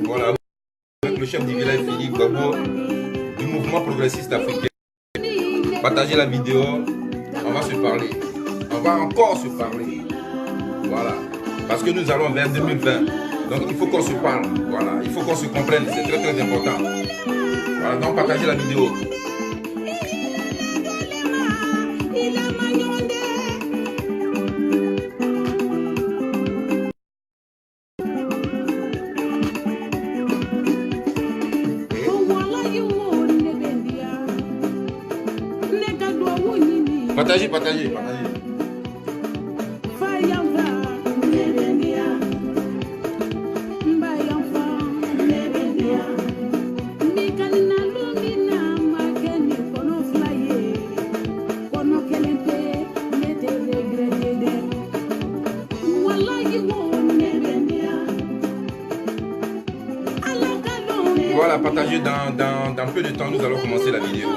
Voilà, avec le chef du village Philippe Babo du mouvement progressiste africain. Partagez la vidéo, on va se parler. On va encore se parler. Voilà, parce que nous allons vers 2020. Donc il faut qu'on se parle. Voilà, il faut qu'on se comprenne. C'est très très important. Voilà, donc partagez la vidéo. Partagez, partagez, partagez. Voilà, partagez dans peu de temps, nous allons commencer la vidéo.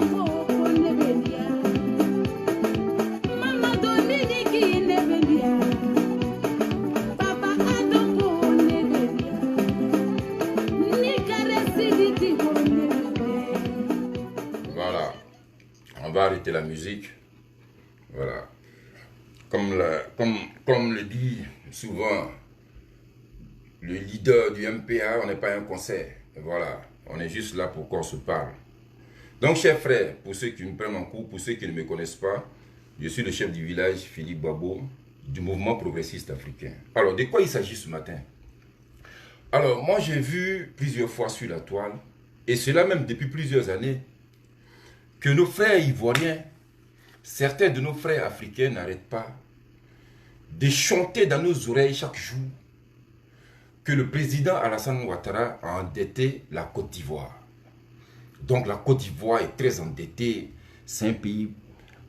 Voilà, on va arrêter la musique. Voilà, comme le dit souvent le leader du MPA, on n'est pas un concert. Voilà, on est juste là pour qu'on se parle. Donc, chers frères, pour ceux qui me prennent en cours, pour ceux qui ne me connaissent pas, je suis le chef du village Philippe Babo du mouvement progressiste africain. Alors, de quoi il s'agit ce matin? Alors, moi j'ai vu plusieurs fois sur la toile, et cela même depuis plusieurs années, que nos frères ivoiriens, certains de nos frères africains n'arrêtent pas de chanter dans nos oreilles chaque jour que le président Alassane Ouattara a endetté la Côte d'Ivoire. Donc la Côte d'Ivoire est très endettée, c'est un pays,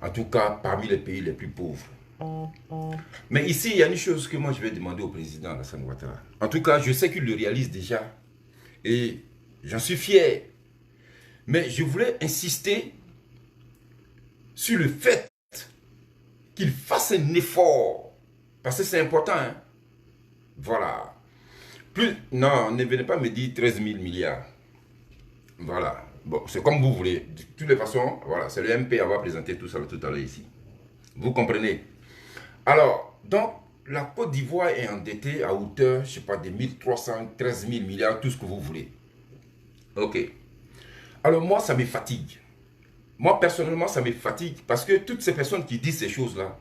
en tout cas parmi les pays les plus pauvres. Mais ici, il y a une chose que moi je vais demander au président Alassane Ouattara. En tout cas, je sais qu'il le réalise déjà et j'en suis fier. Mais je voulais insister sur le fait qu'il fasse un effort. Parce que c'est important. Hein? Voilà. Non, ne venez pas me dire 13 000 milliards. Voilà. Bon, c'est comme vous voulez. De toutes les façons, voilà, c'est le MP, on va présenter tout ça tout à l'heure ici. Vous comprenez? Alors, donc, la Côte d'Ivoire est endettée à hauteur, je ne sais pas, de 13 000 milliards, tout ce que vous voulez. Ok. Alors, moi, ça me fatigue. Moi, personnellement, ça me fatigue parce que toutes ces personnes qui disent ces choses-là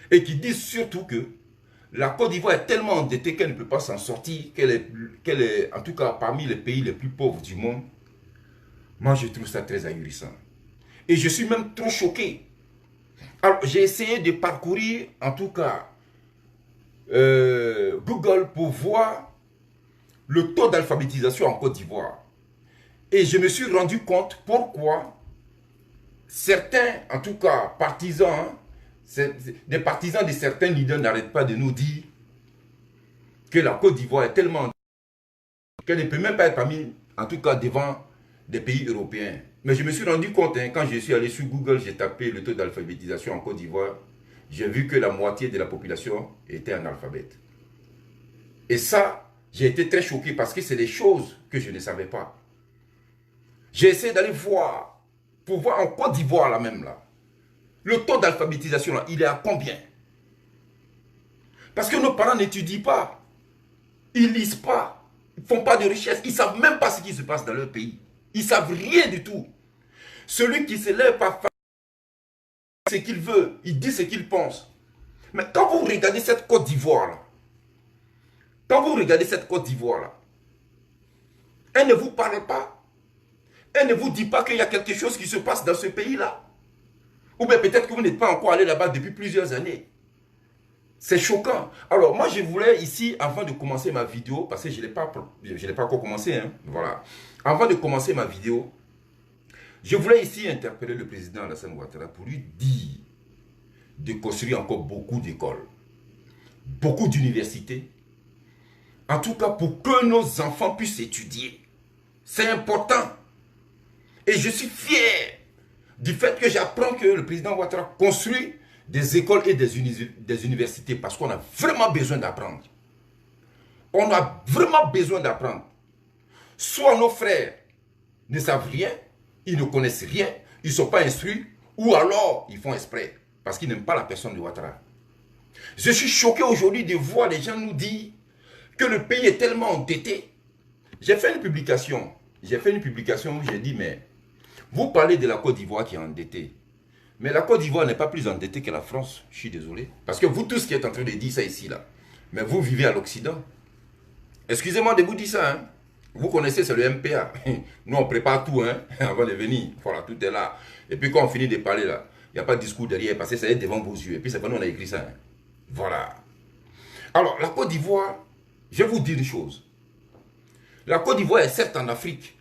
et qui disent surtout que la Côte d'Ivoire est tellement endettée qu'elle ne peut pas s'en sortir, qu'elle est, en tout cas, parmi les pays les plus pauvres du monde. Moi, je trouve ça très ahurissant. Et je suis même trop choqué. Alors, j'ai essayé de parcourir, en tout cas, Google pour voir le taux d'alphabétisation en Côte d'Ivoire. Et je me suis rendu compte pourquoi certains, en tout cas partisans, des partisans de certains leaders n'arrêtent pas de nous dire que la Côte d'Ivoire est tellement qu'elle ne peut même pas être parmi, en tout cas devant des pays européens. Mais je me suis rendu compte, hein, quand je suis allé sur Google, j'ai tapé le taux d'alphabétisation en Côte d'Ivoire, j'ai vu que la moitié de la population était analphabète. Et ça, j'ai été très choqué parce que c'est des choses que je ne savais pas. J'ai essayé d'aller voir, pour voir en Côte d'Ivoire là même là, le taux d'alphabétisation là, il est à combien? Parce que nos parents n'étudient pas, ils lisent pas, ils ne font pas de richesse, ils ne savent même pas ce qui se passe dans leur pays. Ils ne savent rien du tout. Celui qui se lève pas ce qu'il veut, il dit ce qu'il pense. Mais quand vous regardez cette Côte d'Ivoire là, elle ne vous parle pas. Elle ne vous dit pas qu'il y a quelque chose qui se passe dans ce pays-là. Ou bien peut-être que vous n'êtes pas encore allé là-bas depuis plusieurs années. C'est choquant. Alors moi je voulais ici, avant de commencer ma vidéo, parce que je n'ai pas encore commencé, hein, voilà. Avant de commencer ma vidéo, je voulais ici interpeller le président Alassane Ouattara pour lui dire de construire encore beaucoup d'écoles, beaucoup d'universités, en tout cas pour que nos enfants puissent étudier. C'est important. Et je suis fier du fait que j'apprends que le président Ouattara construit des écoles et des universités parce qu'on a vraiment besoin d'apprendre. On a vraiment besoin d'apprendre. Soit nos frères ne savent rien, ils ne connaissent rien, ils ne sont pas instruits, ou alors ils font exprès parce qu'ils n'aiment pas la personne de Ouattara. Je suis choqué aujourd'hui de voir les gens nous dire que le pays est tellement endetté. J'ai fait une publication où j'ai dit, mais vous parlez de la Côte d'Ivoire qui est endettée. Mais la Côte d'Ivoire n'est pas plus endettée que la France. Je suis désolé. Parce que vous tous qui êtes en train de dire ça ici, là, mais vous vivez à l'Occident. Excusez-moi de vous dire ça. Hein. Vous connaissez, c'est le MPA. Nous, on prépare tout hein, avant de venir. Voilà, tout est là. Et puis quand on finit de parler, là, il n'y a pas de discours derrière parce que ça est devant vos yeux. Et puis c'est pas nous, on a écrit ça. Hein. Voilà. Alors, la Côte d'Ivoire, je vais vous dire une chose. La Côte d'Ivoire est certes en Afrique.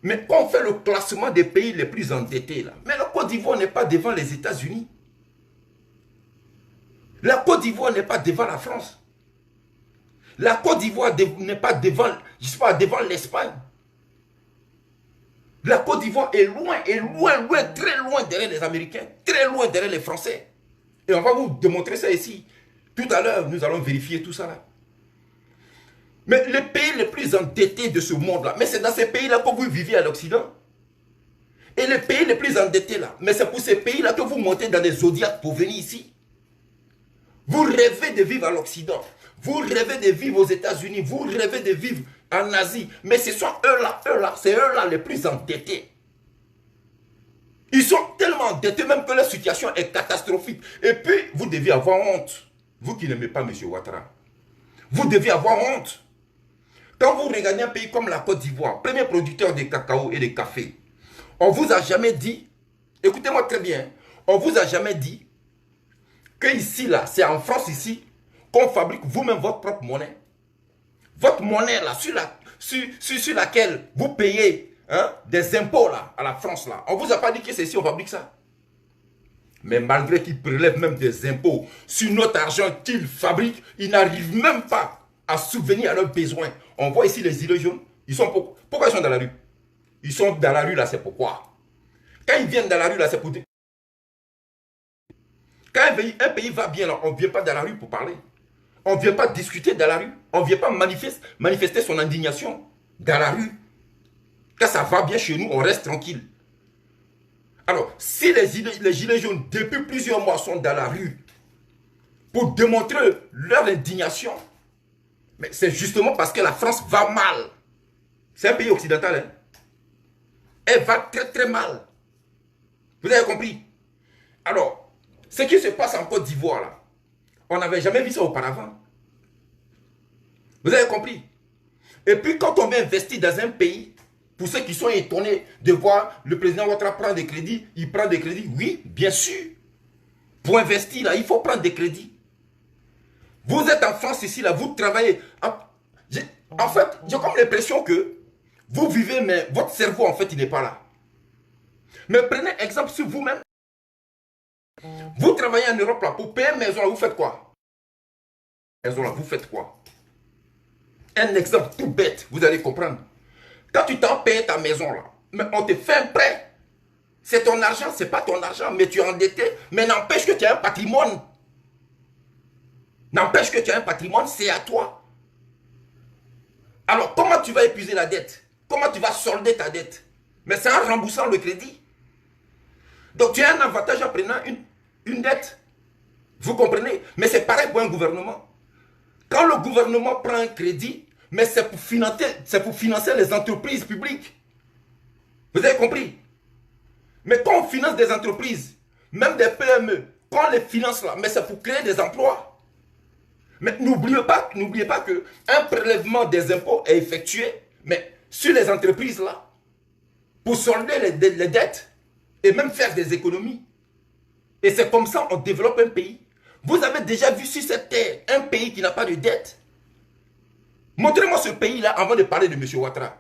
Mais quand on fait le classement des pays les plus endettés, là, mais la Côte d'Ivoire n'est pas devant les États-Unis. La Côte d'Ivoire n'est pas devant la France. La Côte d'Ivoire n'est pas devant, je sais pas, devant l'Espagne. La Côte d'Ivoire est loin, très loin derrière les Américains, très loin derrière les Français. Et on va vous démontrer ça ici. Tout à l'heure, nous allons vérifier tout ça là. Mais les pays les plus endettés de ce monde-là, mais c'est dans ces pays-là que vous vivez à l'Occident. Et les pays les plus endettés là, mais c'est pour ces pays-là que vous montez dans des zodiacs pour venir ici. Vous rêvez de vivre à l'Occident. Vous rêvez de vivre aux États-Unis. Vous rêvez de vivre en Asie. Mais ce sont eux-là, c'est eux-là les plus endettés. Ils sont tellement endettés même que leur situation est catastrophique. Et puis, vous devez avoir honte. Vous qui n'aimez pas M. Ouattara. Vous devez avoir honte. Quand vous regardez un pays comme la Côte d'Ivoire, premier producteur de cacao et de café, on ne vous a jamais dit, écoutez-moi très bien, on ne vous a jamais dit que ici, là, c'est en France ici, qu'on fabrique vous-même votre propre monnaie. Votre monnaie, là, sur laquelle vous payez hein, des impôts, là, à la France, là. On ne vous a pas dit que c'est ici, on fabrique ça. Mais malgré qu'ils prélèvent même des impôts sur notre argent qu'ils fabriquent, ils n'arrivent même pas à subvenir à leurs besoins. On voit ici les gilets jaunes. Pourquoi ils sont dans la rue? Ils sont dans la rue là, c'est pourquoi. Quand ils viennent dans la rue là, c'est pour dire. Quand un pays va bien là, on ne vient pas dans la rue pour parler. On ne vient pas discuter dans la rue. On ne vient pas manifester son indignation dans la rue. Quand ça va bien chez nous, on reste tranquille. Alors, si les gilets jaunes, depuis plusieurs mois, sont dans la rue pour démontrer leur indignation, mais c'est justement parce que la France va mal. C'est un pays occidental. Hein? Elle va très très mal. Vous avez compris? Alors, ce qui se passe en Côte d'Ivoire, là, on n'avait jamais vu ça auparavant. Vous avez compris? Et puis quand on veut investir dans un pays, pour ceux qui sont étonnés de voir le président Ouattara prendre des crédits, il prend des crédits, oui, bien sûr. Pour investir, là, il faut prendre des crédits. Vous êtes en France ici, là, vous travaillez. En fait, j'ai comme l'impression que vous vivez, mais votre cerveau, en fait, il n'est pas là. Mais prenez exemple sur vous-même. Vous travaillez en Europe là, pour payer une maison là, vous faites quoi? Maison là, vous faites quoi? Un exemple tout bête, vous allez comprendre. Quand tu t'en payes ta maison là, mais on te fait un prêt. C'est ton argent, c'est pas ton argent, mais tu es endetté. Mais n'empêche que tu as un patrimoine. N'empêche que tu as un patrimoine, c'est à toi. Alors, comment tu vas épuiser la dette? Comment tu vas solder ta dette? Mais c'est en remboursant le crédit. Donc, tu as un avantage en prenant une dette. Vous comprenez? Mais c'est pareil pour un gouvernement. Quand le gouvernement prend un crédit, mais c'est pour financer les entreprises publiques. Vous avez compris? Mais quand on finance des entreprises, même des PME, quand on les finance là, mais c'est pour créer des emplois. Mais n'oubliez pas qu'un prélèvement des impôts est effectué, mais sur les entreprises là, pour solder les dettes et même faire des économies. Et c'est comme ça qu'on développe un pays. Vous avez déjà vu sur cette terre un pays qui n'a pas de dette? Montrez-moi ce pays-là avant de parler de M. Ouattara.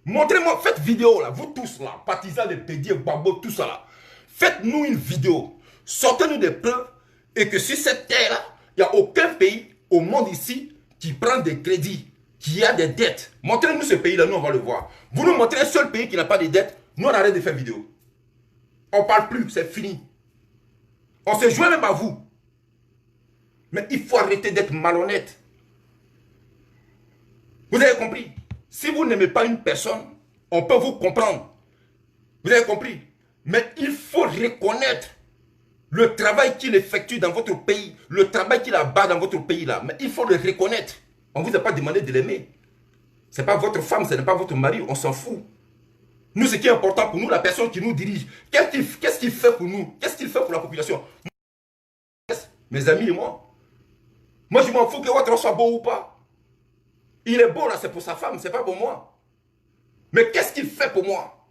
Montrez-moi, faites vidéo là, vous tous là, partisans de Pédier, Babo, tout ça là. Faites-nous une vidéo, sortez-nous des preuves et que sur cette terre-là, il n'y a aucun pays au monde ici qui prend des crédits, qui a des dettes. Montrez-nous ce pays-là, nous on va le voir. Vous nous montrez un seul pays qui n'a pas de dettes, nous on arrête de faire vidéo. On ne parle plus, c'est fini. On se joint même à vous. Mais il faut arrêter d'être malhonnête. Vous avez compris? Si vous n'aimez pas une personne, on peut vous comprendre. Vous avez compris? Mais il faut reconnaître le travail qu'il effectue dans votre pays, le travail qu'il abat dans votre pays là. Mais il faut le reconnaître. On ne vous a pas demandé de l'aimer. Ce n'est pas votre femme, ce n'est pas votre mari, on s'en fout. Nous, ce qui est important pour nous, la personne qui nous dirige, qu'est-ce qu'il fait pour nous? Qu'est-ce qu'il fait pour la population? Mes amis et moi. Moi, je m'en fous que votre soit beau ou pas. Il est beau là, c'est pour sa femme, c'est pas pour moi. Mais qu'est-ce qu'il fait pour moi?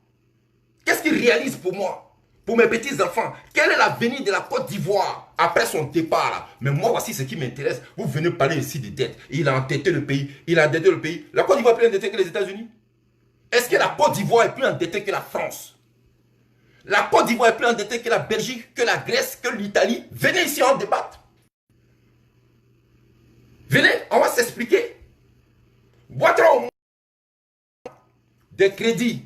Qu'est-ce qu'il réalise pour moi? Pour mes petits-enfants? Quel est l'avenir de la Côte d'Ivoire après son départ là? Mais moi, voici ce qui m'intéresse. Vous venez parler ici de dettes. Il a endetté le pays. Il a endetté le pays. La Côte d'Ivoire est plus endettée que les États-Unis? Est-ce que la Côte d'Ivoire est plus endettée que la France? La Côte d'Ivoire est plus endettée que la Belgique, que la Grèce, que l'Italie? Venez ici, on débatte. Venez, on va s'expliquer. Ouattara au moins des crédits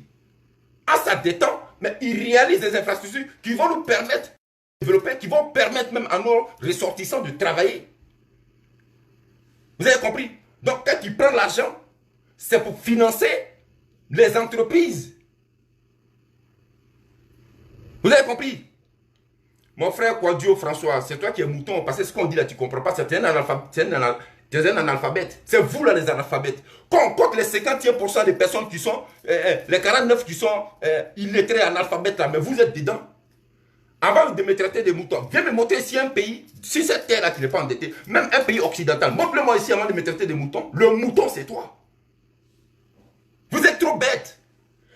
en s'endettant, mais il réalise des infrastructures qui vont nous permettre de développer, qui vont permettre même à nos ressortissants de travailler. Vous avez compris? Donc quand il prend l'argent, c'est pour financer les entreprises. Vous avez compris? Mon frère Kouadio François, c'est toi qui es mouton, parce que ce qu'on dit là, tu ne comprends pas, c'est un analphabète. C'est vous là les analphabètes. Quand on compte les 51% des personnes qui sont, les 49 qui sont illettrés analphabètes là, mais vous êtes dedans. Avant de me traiter de mouton, viens me montrer si un pays, si cette terre là qui n'est pas endetté, même un pays occidental, montre-le-moi ici avant de me traiter de mouton. Le mouton c'est toi. Vous êtes trop bête.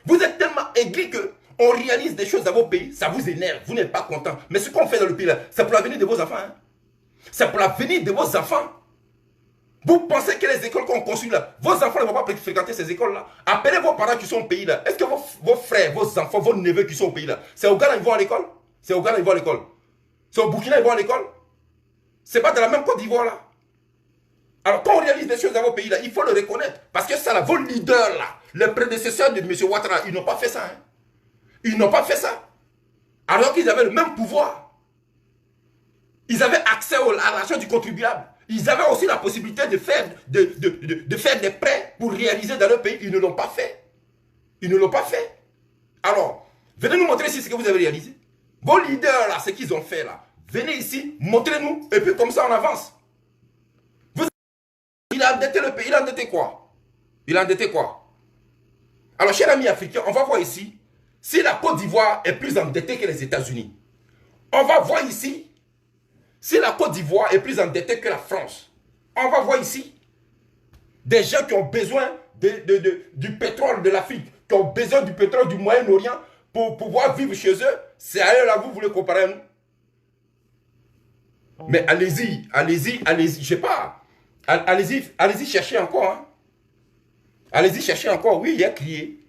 Vous êtes tellement aigris que on réalise des choses dans vos pays, ça vous énerve, vous n'êtes pas content. Mais ce qu'on fait dans le pays là, c'est pour l'avenir de vos enfants. Hein? C'est pour l'avenir de vos enfants. Vous pensez que les écoles qu'on construit là, vos enfants ne vont pas fréquenter ces écoles là? Appelez vos parents qui sont au pays là. Est-ce que vos frères, vos enfants, vos neveux qui sont au pays là, c'est au Ghana ils vont à l'école? C'est au Ghana ils vont à l'école. C'est au Burkina ils vont à l'école? C'est pas de la même Côte d'Ivoire là. Alors quand on réalise des choses dans vos pays là, il faut le reconnaître. Parce que ça là, vos leaders là, les prédécesseurs de M. Ouattara, ils n'ont pas fait ça. Hein? Ils n'ont pas fait ça. Alors qu'ils avaient le même pouvoir. Ils avaient accès à l'argent du contribuable. Ils avaient aussi la possibilité de faire des prêts pour réaliser dans leur pays. Ils ne l'ont pas fait. Ils ne l'ont pas fait. Alors, venez nous montrer ici ce que vous avez réalisé. Vos leaders là, ce qu'ils ont fait là. Venez ici, montrez-nous. Et puis comme ça, on avance. Il a endetté le pays. Il a endetté quoi? Il a endetté quoi? Alors, chers amis africains, on va voir ici. Si la Côte d'Ivoire est plus endettée que les États-Unis, on va voir ici. Si la Côte d'Ivoire est plus endettée que la France, on va voir ici. Des gens qui ont besoin du pétrole de l'Afrique, qui ont besoin du pétrole du Moyen-Orient pour pouvoir vivre chez eux. C'est à eux là, vous voulez comparer à nous. Mais allez-y, je sais pas. Allez-y chercher encore. Hein. Allez-y chercher encore. Oui, il y a crié.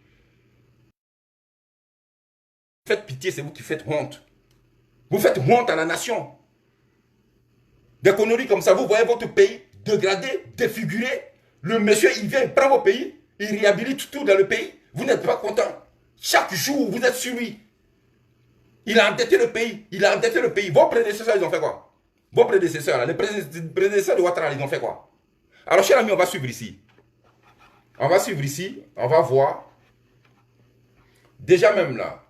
faites pitié, c'est vous qui faites honte. Vous faites honte à la nation. Des conneries comme ça, vous voyez votre pays dégradé, défiguré. Le monsieur, il vient, il prend vos pays, il réhabilite tout dans le pays. Vous n'êtes pas content. Chaque jour, vous êtes sur lui. Il a endetté le pays. Il a endetté le pays. Vos prédécesseurs, ils ont fait quoi? Vos prédécesseurs, là, les prédécesseurs de Ouattara, ils ont fait quoi? Alors, chers amis, on va suivre ici. On va suivre ici. On va voir. Déjà même là,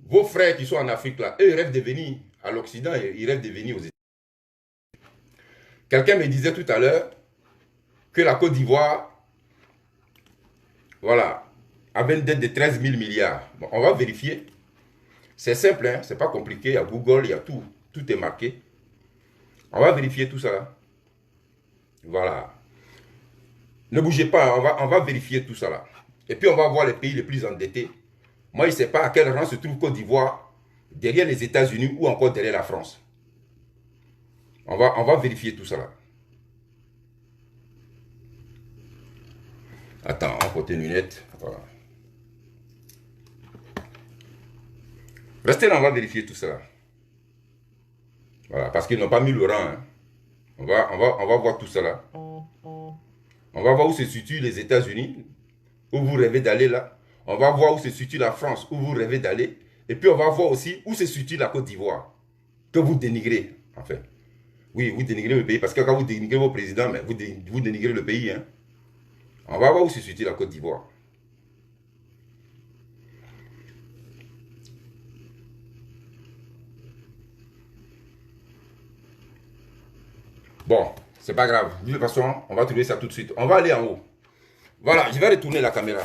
vos frères qui sont en Afrique, là, eux, ils rêvent de venir à l'Occident et ils rêvent de venir aux États-Unis. Quelqu'un me disait tout à l'heure que la Côte d'Ivoire, voilà, avait une dette de 13 000 milliards. Bon, on va vérifier. C'est simple, hein? C'est pas compliqué. Il y a Google, il y a tout. Tout est marqué. On va vérifier tout ça là. Voilà. Ne bougez pas, on va vérifier tout ça là. Et puis on va voir les pays les plus endettés. Moi, je ne sais pas à quel rang se trouve Côte d'Ivoire, derrière les États-Unis ou encore derrière la France. On va vérifier tout ça là. Attends, on porte une lunette. Voilà. Restez là, on va vérifier tout ça là. Voilà, parce qu'ils n'ont pas mis le rang. Hein. On va voir tout ça là. On va voir où se situent les États-Unis, où vous rêvez d'aller là. On va voir où se situe la France, où vous rêvez d'aller. Et puis on va voir aussi où se situe la Côte d'Ivoire, que vous dénigrez, en fait. Oui, vous dénigrez le pays, parce que quand vous dénigrez vos présidents, mais vous dénigrez le pays. Hein. On va voir où se situe la Côte d'Ivoire. Bon, c'est pas grave. De toute façon, on va trouver ça tout de suite. On va aller en haut. Voilà, je vais retourner la caméra.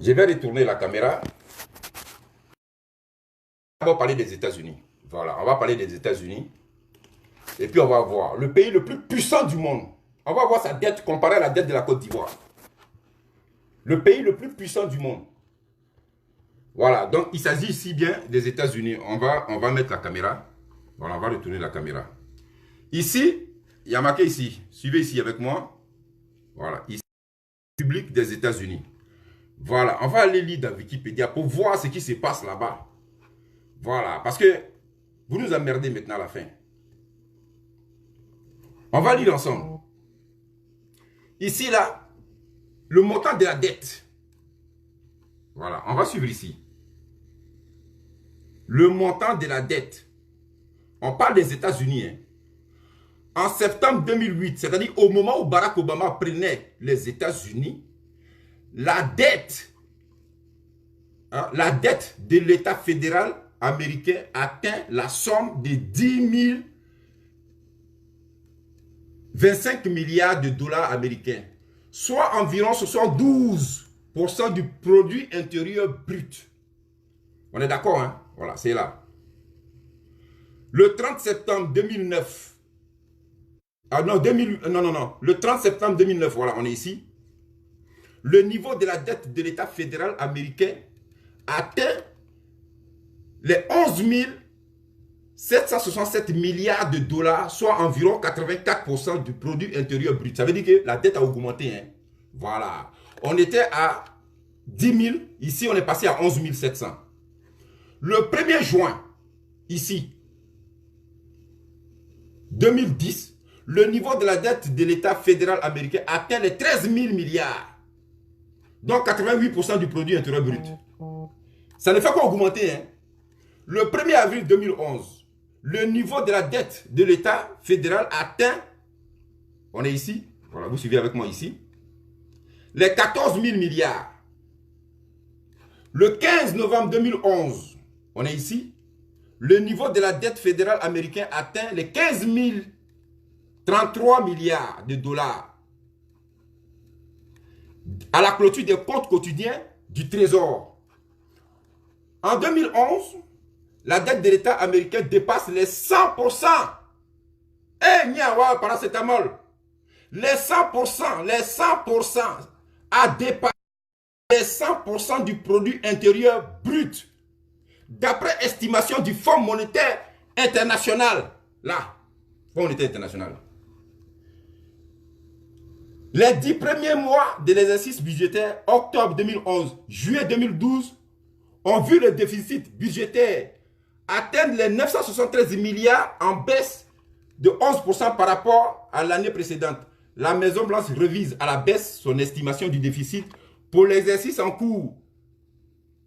Je vais retourner la caméra. On va parler des États-Unis. Voilà, on va parler des États-Unis. Et puis on va voir le pays le plus puissant du monde. On va voir sa dette comparée à la dette de la Côte d'Ivoire. Le pays le plus puissant du monde. Voilà, donc il s'agit ici bien des États-Unis. On va mettre la caméra. Voilà, on va retourner la caméra. Ici, il y a marqué ici. Suivez ici avec moi. Voilà, ici, République des États-Unis. Voilà, on va aller lire dans Wikipédia pour voir ce qui se passe là-bas. Voilà, parce que vous nous emmerdez maintenant à la fin. On va lire ensemble. Ici, là, le montant de la dette. Voilà, on va suivre ici. Le montant de la dette. On parle des États-Unis. Hein. En septembre 2008, c'est-à-dire au moment où Barack Obama prenait les États-Unis, la dette de l'État fédéral américain atteint la somme de 25 milliards de dollars américains, soit environ 72% du produit intérieur brut. On est d'accord, hein? Voilà, c'est là. Le 30 septembre 2009, le 30 septembre 2009, voilà, on est ici. Le niveau de la dette de l'État fédéral américain atteint les 11 767 milliards de dollars, soit environ 84% du produit intérieur brut. Ça veut dire que la dette a augmenté. Hein. Voilà. On était à 10 000, ici on est passé à 11 700. Le 1er juin, ici, 2010, le niveau de la dette de l'État fédéral américain atteint les 13 000 milliards. Donc 88% du produit intérieur brut. Ça ne fait qu'augmenter. Hein. Le 1er avril 2011, le niveau de la dette de l'État fédéral atteint, on est ici, voilà, vous suivez avec moi ici, les 14 000 milliards. Le 15 novembre 2011, on est ici, le niveau de la dette fédérale américaine atteint les 15 033 milliards de dollars. À la clôture des comptes quotidiens du Trésor. En 2011, la dette de l'État américain dépasse les 100%. Eh, Niawa, paracétamol. Les 100% a dépassé les 100% du produit intérieur brut. D'après estimation du Fonds monétaire international. Là, Fonds monétaire international. Les 10 premiers mois de l'exercice budgétaire, octobre 2011, juillet 2012, ont vu le déficit budgétaire atteindre les 973 milliards en baisse de 11% par rapport à l'année précédente. La Maison-Blanche revise à la baisse son estimation du déficit pour l'exercice en cours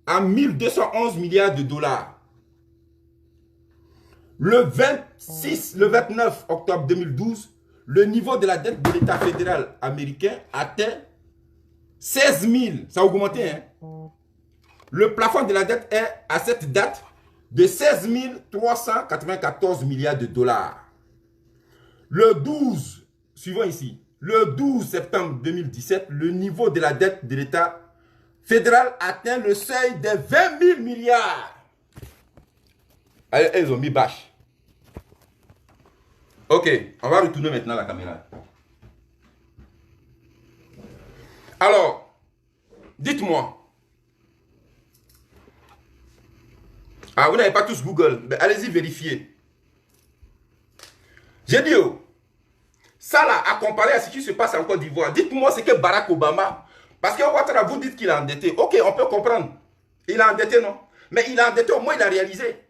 à 1211 milliards de dollars. Le 29 octobre 2012, le niveau de la dette de l'État fédéral américain atteint 16 000. Ça a augmenté, hein? Le plafond de la dette est, à cette date, de 16 394 milliards de dollars. Le 12, suivant ici, le 12 septembre 2017, le niveau de la dette de l'État fédéral atteint le seuil des 20 000 milliards. Allez, ils ont mis bâche. Ok, on va retourner maintenant la caméra. Alors, dites-moi. Ah, vous n'avez pas tous Google. Mais allez-y vérifier. J'ai dit, oh, ça là, à comparer à ce qui se passe en Côte d'Ivoire, dites-moi ce que Barack Obama, parce que Ouattara, vous dites qu'il est endetté. Ok, on peut comprendre. Il est endetté, non? Mais il est endetté, au moins il a réalisé.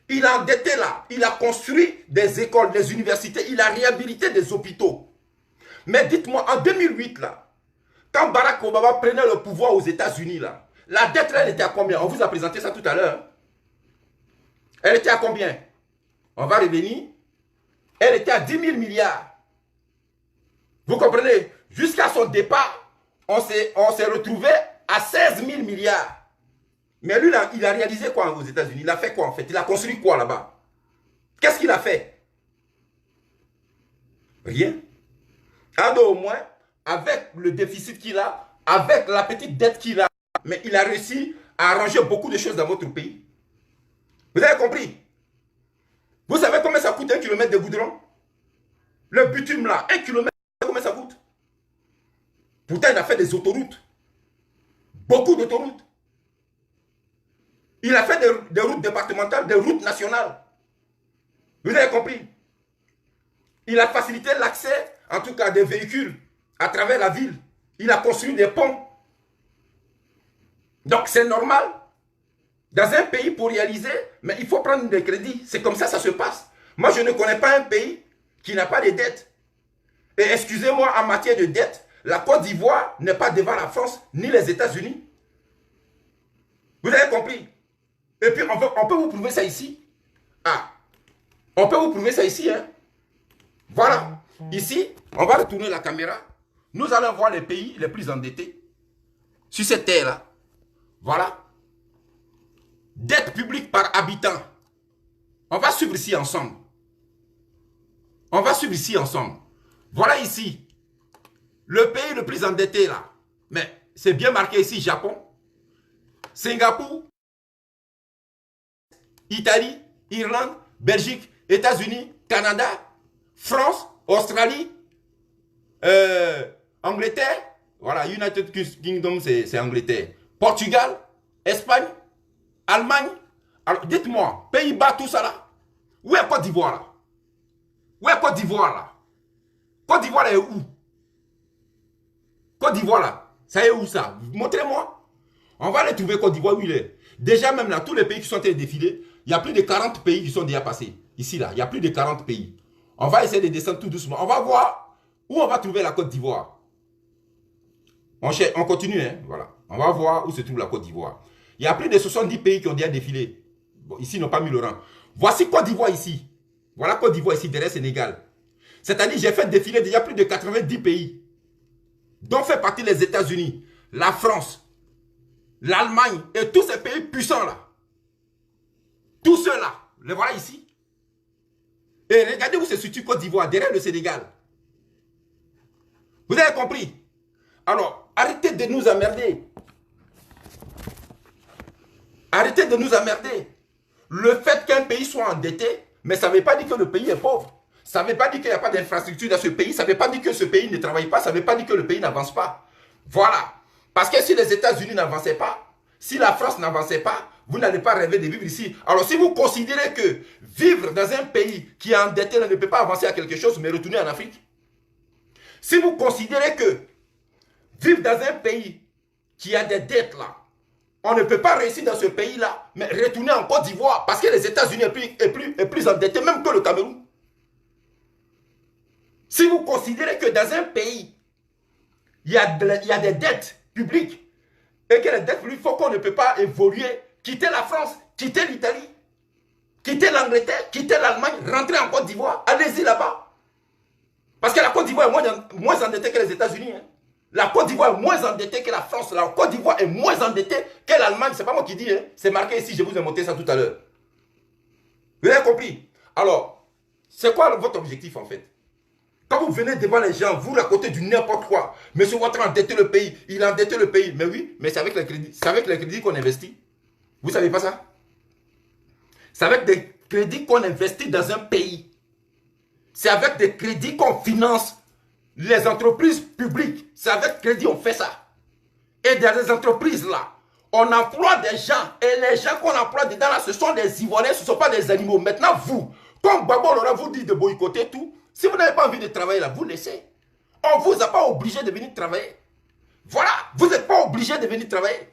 Il a endetté là. Il a construit des écoles, des universités. Il a réhabilité des hôpitaux. Mais dites-moi, en 2008 là, quand Barack Obama prenait le pouvoir aux États-Unis là, la dette elle était à combien? On vous a présenté ça tout à l'heure. Elle était à combien? On va revenir. Elle était à 10 000 milliards. Vous comprenez? Jusqu'à son départ, on s'est retrouvé à 16 000 milliards. Mais lui, là, il a réalisé quoi aux États-Unis? Il a fait quoi en fait? Il a construit quoi là-bas? Qu'est-ce qu'il a fait? Rien. Alors au moins, avec le déficit qu'il a, avec la petite dette qu'il a, mais il a réussi à arranger beaucoup de choses dans votre pays. Vous avez compris? Vous savez combien ça coûte 1 kilomètre de goudron? Le bitume là, 1 kilomètre, combien ça coûte? Pourtant, il a fait des autoroutes. Beaucoup d'autoroutes. Il a fait des routes départementales, des routes nationales. Vous avez compris? Il a facilité l'accès, en tout cas des véhicules, à travers la ville. Il a construit des ponts. Donc c'est normal. Dans un pays, pour réaliser, mais il faut prendre des crédits. C'est comme ça se passe. Moi, je ne connais pas un pays qui n'a pas de dettes. Et excusez-moi, en matière de dettes, la Côte d'Ivoire n'est pas devant la France, ni les États-Unis. Vous avez compris? Et puis, on peut vous prouver ça ici. Ah, on peut vous prouver ça ici, hein. Voilà. Ici, on va retourner la caméra. Nous allons voir les pays les plus endettés sur cette terre-là. Voilà. Dette publique par habitant. On va suivre ici ensemble. On va suivre ici ensemble. Voilà ici. Le pays le plus endetté là. Mais c'est bien marqué ici, Japon, Singapour, Italie, Irlande, Belgique, États-Unis, Canada, France, Australie, Angleterre. Voilà, United Kingdom, c'est Angleterre. Portugal, Espagne, Allemagne. Alors, dites-moi, Pays-Bas, tout ça là. Où est Côte d'Ivoire là? Où est Côte d'Ivoire là? Côte d'Ivoire est où? Côte d'Ivoire là, ça est où ça? Montrez-moi. On va aller trouver Côte d'Ivoire où il est. Déjà même là, tous les pays qui sont en train de défiler, il y a plus de 40 pays qui sont déjà passés. Ici là, il y a plus de 40 pays. On va essayer de descendre tout doucement. On va voir où on va trouver la Côte d'Ivoire. On continue, hein, voilà. On va voir où se trouve la Côte d'Ivoire. Il y a plus de 70 pays qui ont déjà défilé. Bon, ici, ils n'ont pas mis le rang. Voici Côte d'Ivoire ici. Voilà Côte d'Ivoire ici, derrière Sénégal. C'est-à-dire, j'ai fait défiler déjà plus de 90 pays, dont fait partie les États-Unis, la France, l'Allemagne et tous ces pays puissants là. Tous ceux-là, les voilà ici. Et regardez où se situe Côte d'Ivoire, derrière le Sénégal. Vous avez compris? Alors, arrêtez de nous emmerder. Arrêtez de nous emmerder. Le fait qu'un pays soit endetté, mais ça ne veut pas dire que le pays est pauvre. Ça ne veut pas dire qu'il n'y a pas d'infrastructure dans ce pays. Ça ne veut pas dire que ce pays ne travaille pas. Ça ne veut pas dire que le pays n'avance pas. Voilà. Parce que si les États-Unis n'avançaient pas, si la France n'avançait pas, vous n'allez pas rêver de vivre ici. Alors si vous considérez que vivre dans un pays qui est endetté ne peut pas avancer à quelque chose, mais retourner en Afrique. Si vous considérez que vivre dans un pays qui a des dettes là, on ne peut pas réussir dans ce pays-là, mais retourner en Côte d'Ivoire parce que les États-Unis est plus endettés même que le Cameroun. Si vous considérez que dans un pays, il y a des dettes publiques et que les dettes publiques font qu'on ne peut pas évoluer, quitter la France, quitter l'Italie, quitter l'Angleterre, quitter l'Allemagne, rentrer en Côte d'Ivoire, allez-y là-bas. Parce que la Côte d'Ivoire est moins endettée que les États-Unis. Hein. La Côte d'Ivoire est moins endettée que la France. La Côte d'Ivoire est moins endettée que l'Allemagne. Ce n'est pas moi qui dis, hein. C'est marqué ici, je vous ai montré ça tout à l'heure. Vous avez compris? Alors, c'est quoi votre objectif en fait? Quand vous venez devant les gens, vous racontez du n'importe quoi. Monsieur Ouattara a endetté le pays, il a endetté le pays. Mais oui, mais c'est avec les crédits. C'est avec les crédits qu'on investit. Vous ne savez pas ça? C'est avec des crédits qu'on investit dans un pays. C'est avec des crédits qu'on finance les entreprises publiques. C'est avec crédit qu'on fait ça. Et dans les entreprises là, on emploie des gens. Et les gens qu'on emploie dedans là, ce sont des Ivoiriens, ce ne sont pas des animaux. Maintenant, vous, comme Babo Laurent vous dit de boycotter tout, si vous n'avez pas envie de travailler là, vous laissez. On ne vous a pas obligé de venir travailler. Voilà, vous n'êtes pas obligé de venir travailler.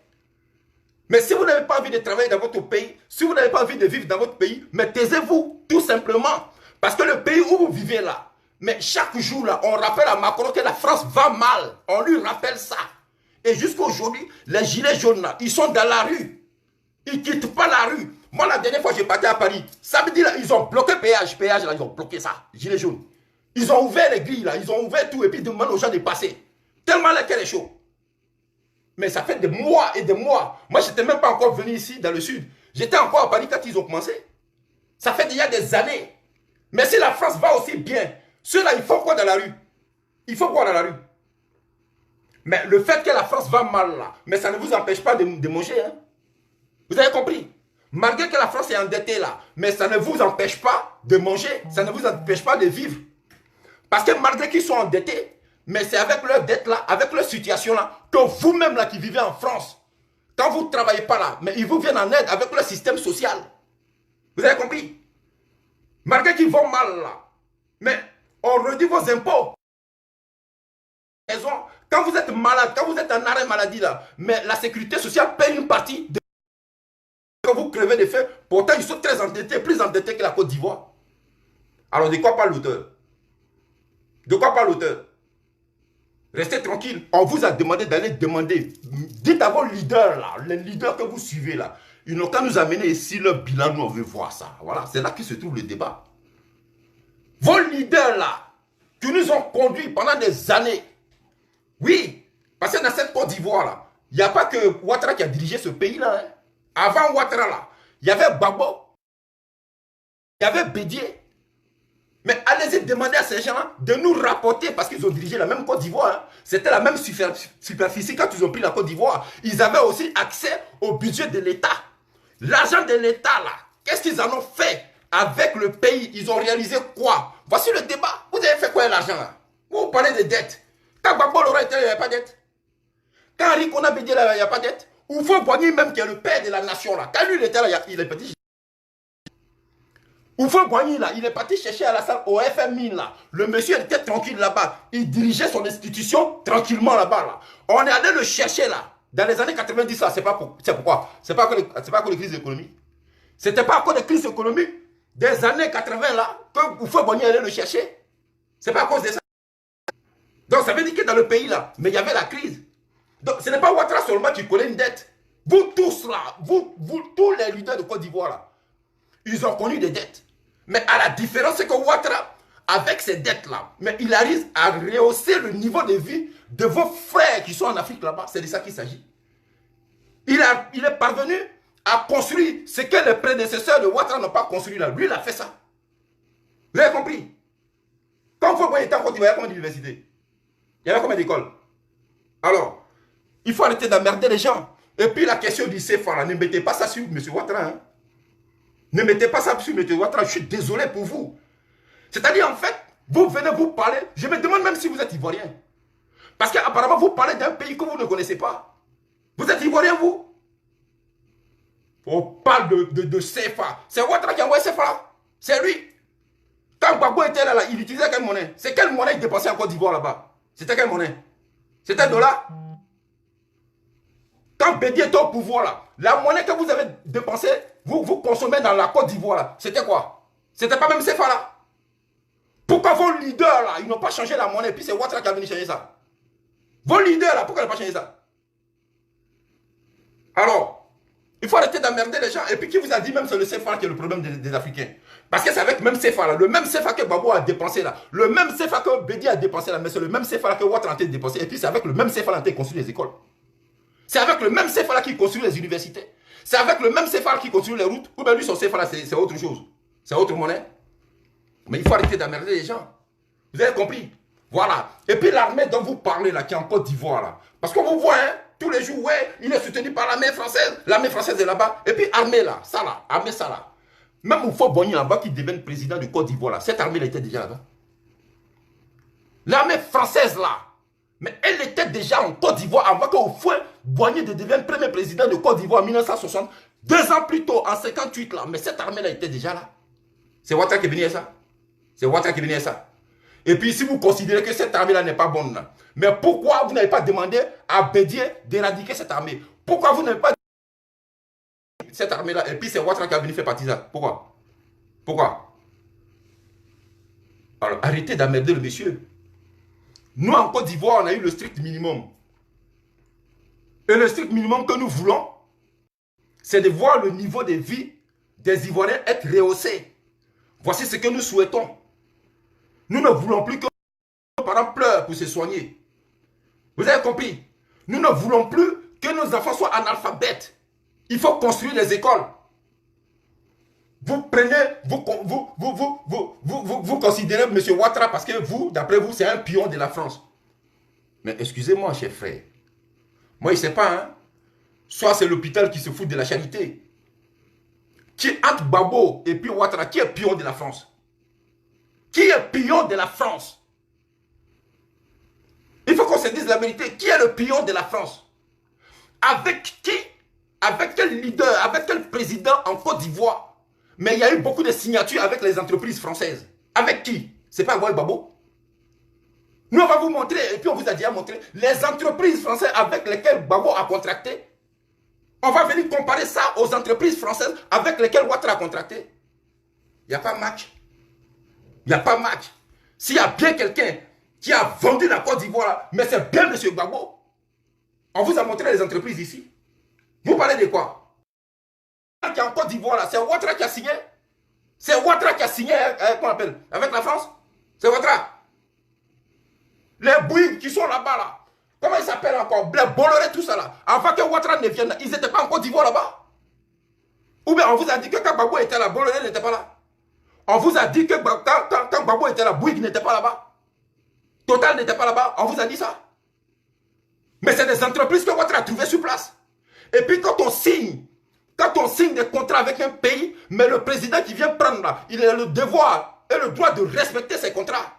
Mais si vous n'avez pas envie de travailler dans votre pays, si vous n'avez pas envie de vivre dans votre pays, mais taisez-vous, tout simplement. Parce que le pays où vous vivez là, mais chaque jour là, on rappelle à Macron que la France va mal. On lui rappelle ça. Et jusqu'à aujourd'hui, les gilets jaunes là, ils sont dans la rue. Ils ne quittent pas la rue. Moi, la dernière fois, j'ai parti à Paris. Samedi là, ils ont bloqué péage. Péage là, ils ont bloqué ça. Gilets jaunes. Ils ont ouvert les grilles là, ils ont ouvert tout et puis ils demandent aux gens de passer. Tellement là qu'elle est chaud. Mais ça fait des mois et des mois. Moi, je n'étais même pas encore venu ici dans le sud. J'étais encore à Paris quand ils ont commencé. Ça fait déjà des années. Mais si la France va aussi bien, ceux-là, ils font quoi dans la rue? Il faut quoi dans la rue? Mais le fait que la France va mal là, mais ça ne vous empêche pas de manger. Hein? Vous avez compris? Malgré que la France est endettée là, mais ça ne vous empêche pas de manger. Ça ne vous empêche pas de vivre. Parce que malgré qu'ils sont endettés, mais c'est avec leur dette là, avec leur situation là, que vous-même là qui vivez en France, quand vous ne travaillez pas là, mais ils vous viennent en aide avec leur système social. Vous avez compris? Malgré qu'ils vont mal là, mais on réduit vos impôts. Quand vous êtes malade, quand vous êtes en arrêt maladie là, mais la sécurité sociale paye une partie de... Quand vous crevez de faim, pourtant ils sont très endettés, plus endettés que la Côte d'Ivoire. Alors de quoi parle l'auteur? De quoi parle l'auteur? Restez tranquille. On vous a demandé d'aller demander. Dites à vos leaders là, les leaders que vous suivez là, ils n'ont qu'à nous amener ici leur bilan, nous on veut voir ça. Voilà, c'est là que se trouve le débat. Vos leaders là, qui nous ont conduits pendant des années. Oui, parce que dans cette Côte d'Ivoire là, il n'y a pas que Ouattara qui a dirigé ce pays là. Hein. Avant Ouattara là, il y avait Gbagbo, il y avait Bédié. Mais allez-y demander à ces gens de nous rapporter, parce qu'ils ont dirigé la même Côte d'Ivoire. Hein. C'était la même superficie quand ils ont pris la Côte d'Ivoire. Ils avaient aussi accès au budget de l'État. L'argent de l'État, là, qu'est-ce qu'ils en ont fait avec le pays? Ils ont réalisé quoi? Voici le débat. Vous avez fait quoi l'argent là? Vous parlez de dettes. Quand Gbagbo Laurent était là, il n'y avait pas de dette. Quand Henri Konan Bédié là, il n'y a pas de dette. Oufo Boigny même qui est le père de la nation là. Quand lui il était là, il est petit. Oufo Boigny là, il est parti chercher à la salle au FMI là. Le monsieur était tranquille là-bas. Il dirigeait son institution tranquillement là-bas là. On est allé le chercher là. Dans les années 90 là, c'est pourquoi? C'est pas à cause de crise économique. C'était pas à cause de crise économique des années 80 là que Oufo Boigny allait le chercher. C'est pas à cause de ça. Donc ça veut dire que dans le pays là, mais il y avait la crise. Donc ce n'est pas Ouattara seulement qui connaît une dette. Vous tous là, vous tous les leaders de Côte d'Ivoire là, ils ont connu des dettes. Mais à la différence, c'est que Ouattara, avec ces dettes-là, mais il arrive à rehausser le niveau de vie de vos frères qui sont en Afrique là-bas. C'est de ça qu'il s'agit. Il est parvenu à construire ce que les prédécesseurs de Ouattara n'ont pas construit là. Lui, il a fait ça. Vous avez compris? Quand vous était en Côte d'Ivoire, il y a combien d'universités? Il y avait combien d'écoles? Alors, il faut arrêter d'emmerder les gens. Et puis la question du CFA, ne mettez pas ça sur M. Ouattara. Hein? Ne mettez pas ça sur M. Ouattara, je suis désolé pour vous. C'est-à-dire, en fait, vous venez vous parler, je me demande même si vous êtes Ivoirien. Parce qu'apparemment, vous parlez d'un pays que vous ne connaissez pas. Vous êtes Ivoirien, vous? On parle de CFA. C'est Ouattara qui a envoyé CFA. C'est lui. Quand Gbagbo était là, il utilisait quelle monnaie? C'est quelle monnaie il dépensait en Côte d'Ivoire là-bas? C'était quelle monnaie? C'était le dollar. Quand Bédi était au pouvoir, là, la monnaie que vous avez dépensée, vous consommez dans la Côte d'Ivoire, là, c'était quoi? C'était pas même CFA, là. Pourquoi vos leaders, là, ils n'ont pas changé la monnaie? Puis c'est Ouattara qui a venu changer ça. Vos leaders, là, pourquoi ils n'ont pas changé ça? Alors, il faut arrêter d'emmerder les gens. Et puis qui vous a dit même c'est le CFA qui est le problème des Africains? Parce que c'est avec le même CFA, là, le même CFA que Gbagbo a dépensé, là, le même CFA que Bédi a dépensé, là, mais c'est le même CFA là que Ouattara a dépensé. Et puis c'est avec le même CFA là qui construit les écoles. C'est avec le même CFA là qui construit les universités. C'est avec le même CFA qui construit les routes. Ou bien lui, son CFA là, c'est autre chose. C'est autre monnaie. Mais il faut arrêter d'emmerder les gens. Vous avez compris? Voilà. Et puis l'armée dont vous parlez là, qui est en Côte d'Ivoire là. Parce qu'on vous voit, hein, tous les jours, ouais, il est soutenu par l'armée française. L'armée française est là-bas. Et puis armée là, ça là, armée ça là. Même Oufo Boni là-bas qui devienne président du Côte d'Ivoire là, cette armée là était déjà là-bas. L'armée française là, mais elle était déjà en Côte d'Ivoire avant qu'Oufo Boni devienne premier président de Côte d'Ivoire en 1960. 2 ans plus tôt, en 58 là. Mais cette armée là était déjà là. C'est Ouattara qui est venu à ça. C'est Ouattara qui est venu à ça. Et puis si vous considérez que cette armée là n'est pas bonne là, mais pourquoi vous n'avez pas demandé à Bédié d'éradiquer cette armée? Pourquoi vous n'avez pas cette armée là? Et puis c'est Ouattara qui a venu faire partie de ça. Pourquoi? Pourquoi? Alors arrêtez d'emmerder le monsieur. Nous en Côte d'Ivoire on a eu le strict minimum. Et le strict minimum que nous voulons, c'est de voir le niveau de vie des Ivoiriens être rehaussé. Voici ce que nous souhaitons. Nous ne voulons plus que nos parents pleurent pour se soigner. Vous avez compris? Nous ne voulons plus que nos enfants soient analphabètes. Il faut construire les écoles. Vous prenez, vous considérez M. Ouattara parce que vous, d'après vous, c'est un pion de la France. Mais excusez-moi, cher frère. Moi, je ne sais pas, hein. Soit c'est l'hôpital qui se fout de la charité. Qui est entre Gbagbo et puis Ouattara, qui est pion de la France? Qui est pion de la France? Il faut qu'on se dise la vérité. Qui est le pion de la France? Avec qui? Avec quel leader? Avec quel président en Côte d'Ivoire? Mais il y a eu beaucoup de signatures avec les entreprises françaises. Avec qui? C'est pas Gbagbo. Nous, on va vous montrer, et puis on vous a déjà montré, les entreprises françaises avec lesquelles Gbagbo a contracté. On va venir comparer ça aux entreprises françaises avec lesquelles Ouattara a contracté. Il n'y a pas match. Il n'y a pas match. S'il y a bien quelqu'un qui a vendu la Côte d'Ivoire, mais c'est bien M. Gbagbo. On vous a montré les entreprises ici. Vous parlez de quoi? Qui est en Côte d'Ivoire, c'est Ouattara qui a signé. C'est Ouattara qui a signé, comment on appelle, avec la France. C'est Ouattara. Les Bouygues qui sont là-bas, là. Comment ils s'appellent encore? Les Bolloré, tout ça là. Avant que Ouattara ne vienne, ils n'étaient pas en Côte d'Ivoire là-bas. Ou bien on vous a dit que quand Gbagbo était là, Bolloré n'était pas là. On vous a dit que quand Gbagbo était là, Bouygues n'était pas là-bas. Total n'était pas là-bas. On vous a dit ça. Mais c'est des entreprises que Ouattara a trouvées sur place. Et puis quand on signe des contrats avec un pays, mais le président qui vient prendre là, il a le devoir et le droit de respecter ces contrats.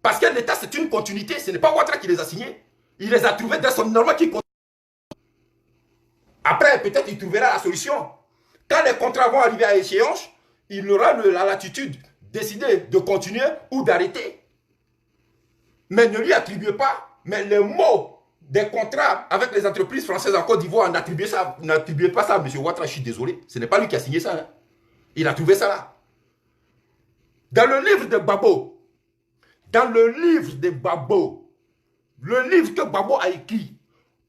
Parce que l'État, c'est une continuité. Ce n'est pas Ouattara qui les a signés. Il les a trouvés dans son normal qui continue. Après, peut-être il trouvera la solution. Quand les contrats vont arriver à échéance, il aura la latitude de décider de continuer ou d'arrêter. Mais ne lui attribuez pas, mais le mot des contrats avec les entreprises françaises en Côte d'Ivoire, n'attribuez pas ça à M. Ouattara, je suis désolé. Ce n'est pas lui qui a signé ça. Hein. Il a trouvé ça là. Dans le livre de Gbagbo, le livre que Gbagbo a écrit,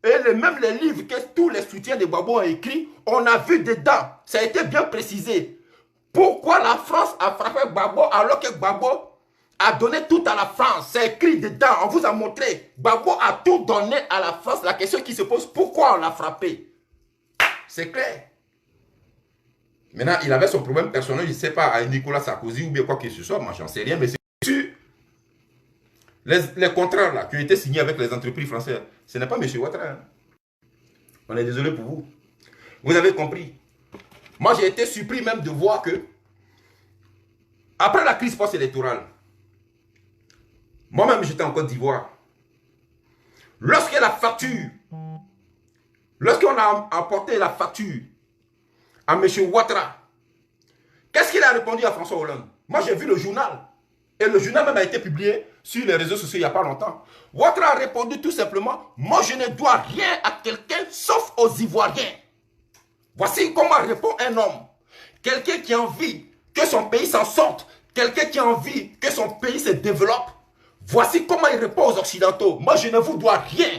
et même les livres que tous les soutiens de Gbagbo ont écrit, on a vu dedans, ça a été bien précisé. Pourquoi la France a frappé Gbagbo alors que Gbagbo a donné tout à la France? C'est écrit dedans, on vous a montré. Gbagbo a tout donné à la France. La question qui se pose, pourquoi on l'a frappé? C'est clair. Maintenant, il avait son problème personnel, je ne sais pas, à Nicolas Sarkozy ou bien quoi que ce soit, moi j'en sais rien, mais c'est sûr. Les contrats là, qui ont été signés avec les entreprises françaises, ce n'est pas M. Ouattara. Hein. On est désolé pour vous. Vous avez compris. Moi, j'ai été surpris même de voir que, après la crise post-électorale, moi-même, j'étais en Côte d'Ivoire. Lorsqu'on a apporté la facture à M. Ouattara, qu'est-ce qu'il a répondu à François Hollande? Moi, j'ai vu le journal. Et le journal même a été publié sur les réseaux sociaux il n'y a pas longtemps. Ouattara a répondu tout simplement, moi je ne dois rien à quelqu'un sauf aux Ivoiriens. Voici comment répond un homme. Quelqu'un qui a envie que son pays s'en sorte, quelqu'un qui a envie que son pays se développe. Voici comment il répond aux Occidentaux. Moi je ne vous dois rien.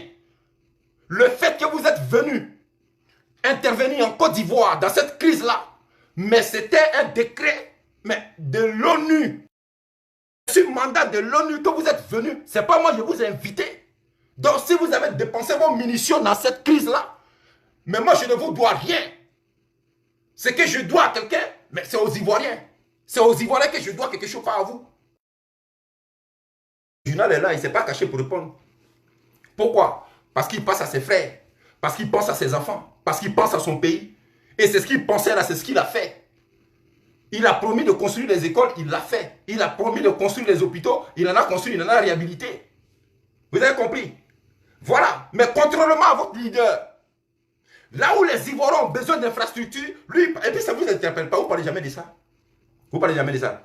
Le fait que vous êtes venus intervenir en Côte d'Ivoire dans cette crise-là, mais c'était un décret de l'ONU. Sur mandat de l'ONU que vous êtes venus. C'est pas moi, je vous ai invité. Donc si vous avez dépensé vos munitions dans cette crise-là, mais moi je ne vous dois rien. Ce que je dois à quelqu'un, mais c'est aux Ivoiriens. C'est aux Ivoiriens que je dois quelque chose, pas à vous. Le journal est là, il ne s'est pas caché pour répondre. Pourquoi? Parce qu'il pense à ses frères, parce qu'il pense à ses enfants, parce qu'il pense à son pays. Et c'est ce qu'il pensait là, c'est ce qu'il a fait. Il a promis de construire les écoles, il l'a fait. Il a promis de construire les hôpitaux, il en a construit, il en a réhabilité. Vous avez compris? Voilà. Mais contrairement à votre leader, là où les Ivoiriens ont besoin d'infrastructures, lui, et puis ça ne vous interpelle pas, vous ne parlez jamais de ça. Vous ne parlez jamais de ça.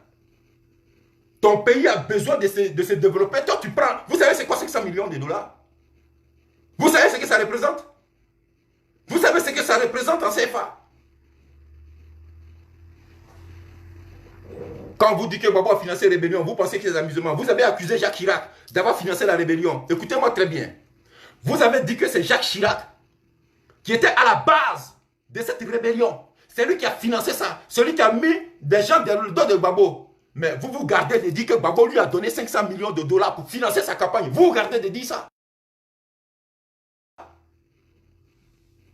Ton pays a besoin de se développer. Toi, tu prends. Vous savez c'est quoi 500 millions de dollars? Vous savez ce que ça représente? Vous savez ce que ça représente en CFA? Quand vous dites que Gbagbo a financé la rébellion, vous pensez que c'est amusement. Vous avez accusé Jacques Chirac d'avoir financé la rébellion. Écoutez-moi très bien. Vous avez dit que c'est Jacques Chirac qui était à la base de cette rébellion. C'est lui qui a financé ça. Celui qui a mis des gens dans le dos de Gbagbo. Mais vous vous gardez de dire que Gbagbo lui a donné 500 millions de dollars pour financer sa campagne. Vous vous gardez de dire ça.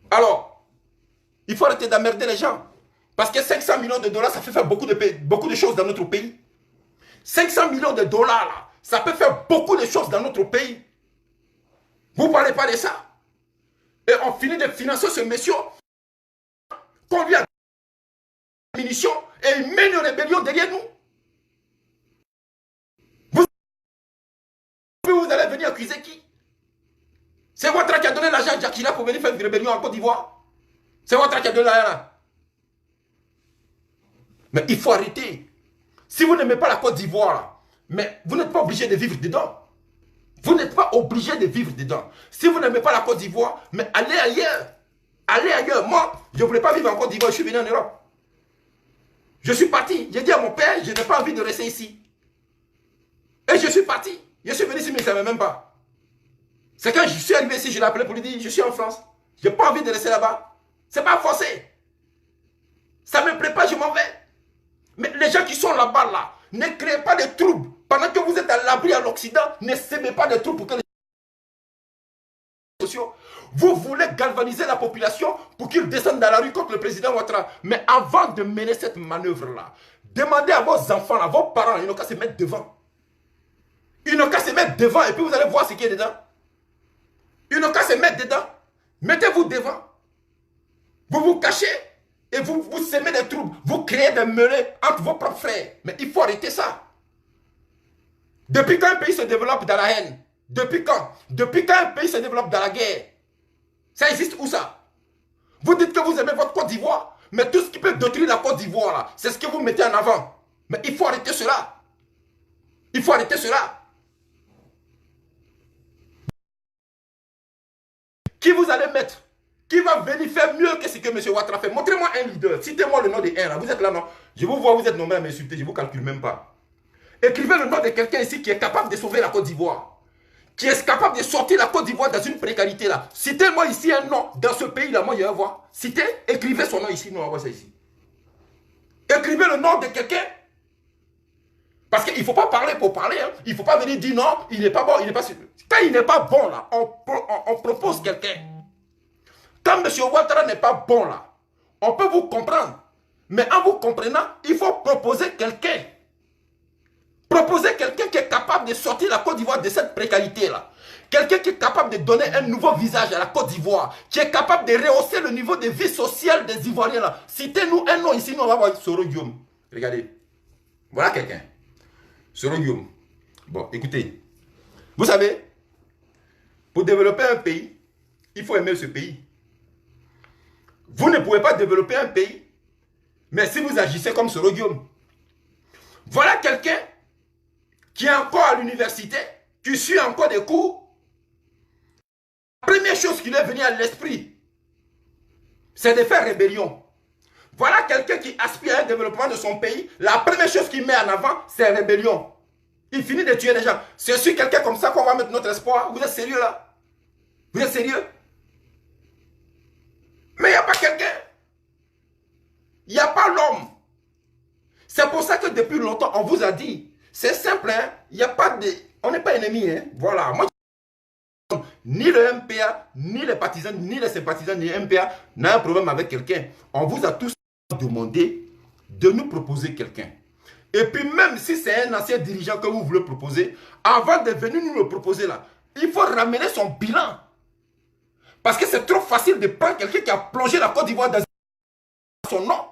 Alors, il faut arrêter d'emmerder les gens. Parce que 500 millions de dollars, ça fait faire beaucoup de choses dans notre pays. 500 millions de dollars, là, ça peut faire beaucoup de choses dans notre pays. Vous ne parlez pas de ça. Et on finit de financer ce monsieur qu'on lui a des munitions et il mène une rébellion derrière nous. Vous allez venir accuser qui? C'est Ouattara qui a donné l'argent à Jakila pour venir faire une rébellion en Côte d'Ivoire. C'est Ouattara qui a donné l'argent. Mais il faut arrêter. Si vous n'aimez pas la Côte d'Ivoire, mais vous n'êtes pas obligé de vivre dedans. Vous n'êtes pas obligé de vivre dedans. Si vous n'aimez pas la Côte d'Ivoire, mais allez ailleurs. Allez ailleurs. Moi, je ne voulais pas vivre en Côte d'Ivoire, je suis venu en Europe. Je suis parti. J'ai dit à mon père, je n'ai pas envie de rester ici. Et je suis parti. Je suis venu ici, mais il ne savait même pas. C'est quand je suis arrivé ici, je l'ai appelé pour lui dire, je suis en France. Je n'ai pas envie de rester là-bas. Ce n'est pas forcé. Ça ne me plaît pas, je m'en vais. Mais les gens qui sont là-bas, là, ne créez pas de troubles. Pendant que vous êtes à l'abri à l'Occident, ne sèmez pas de troubles pour que les sociaux. Vous voulez galvaniser la population pour qu'ils descendent dans la rue contre le président Ouattara. Mais avant de mener cette manœuvre-là, demandez à vos enfants, à vos parents, ils n'ont qu'à se mettre devant. Ils n'ont qu'à se mettre devant et puis vous allez voir ce qui est dedans. Ils n'ont qu'à se mettre dedans. Mettez-vous devant. Vous vous cachez. Et vous semez des troubles, vous créez des mêlées entre vos propres frères. Mais il faut arrêter ça. Depuis quand un pays se développe dans la haine? Depuis quand? Depuis quand un pays se développe dans la guerre? Ça existe où ça? Vous dites que vous aimez votre Côte d'Ivoire, mais tout ce qui peut détruire la Côte d'Ivoire, c'est ce que vous mettez en avant. Mais il faut arrêter cela. Il faut arrêter cela. Qui vous allez mettre? Qui va venir faire mieux que ce que M. Ouattara fait? Montrez-moi un leader. Citez-moi le nom de un. Là. Vous êtes là, non? Je vous vois, vous êtes nommé à m'insulter. Je ne vous calcule même pas. Écrivez le nom de quelqu'un ici qui est capable de sauver la Côte d'Ivoire. Qui est capable de sortir la Côte d'Ivoire dans une précarité là. Citez-moi ici un nom dans ce pays-là. Moi, je vais voir. Citez, écrivez son nom ici. Nous, on va voir ça ici. Écrivez le nom de quelqu'un. Parce qu'il ne faut pas parler pour parler. Hein. Il ne faut pas venir dire non, il n'est pas bon. Il n'est pas... Quand il n'est pas bon là, on propose quelqu'un. Quand M. Ouattara n'est pas bon là, on peut vous comprendre. Mais en vous comprenant, il faut proposer quelqu'un. Proposer quelqu'un qui est capable de sortir la Côte d'Ivoire de cette précarité là. Quelqu'un qui est capable de donner un nouveau visage à la Côte d'Ivoire. Qui est capable de rehausser le niveau de vie sociale des Ivoiriens là. Citez-nous un nom ici, nous on va voir Soro Guillaume. Regardez. Voilà quelqu'un. Soro Guillaume. Bon, écoutez. Vous savez, pour développer un pays, il faut aimer ce pays. Vous ne pouvez pas développer un pays, mais si vous agissez comme Soro Guillaume. Voilà quelqu'un qui est encore à l'université, qui suit encore des cours, la première chose qui lui est venue à l'esprit, c'est de faire rébellion. Voilà quelqu'un qui aspire à un développement de son pays. La première chose qu'il met en avant, c'est rébellion. Il finit de tuer des gens. C'est sur quelqu'un comme ça qu'on va mettre notre espoir. Vous êtes sérieux là? Vous êtes sérieux? Mais il n'y a pas quelqu'un. Il n'y a pas l'homme. C'est pour ça que depuis longtemps, on vous a dit, c'est simple, hein? Il n'y a pas de... On n'est pas ennemis, hein? Voilà. Moi, ni le MPA, ni les partisans, ni les sympathisants, ni le MPA n'a un problème avec quelqu'un. On vous a tous demandé de nous proposer quelqu'un. Et puis même si c'est un ancien dirigeant que vous voulez proposer, avant de venir nous le proposer là, il faut ramener son bilan. Parce que c'est trop facile de prendre quelqu'un qui a plongé la Côte d'Ivoire dans son nom.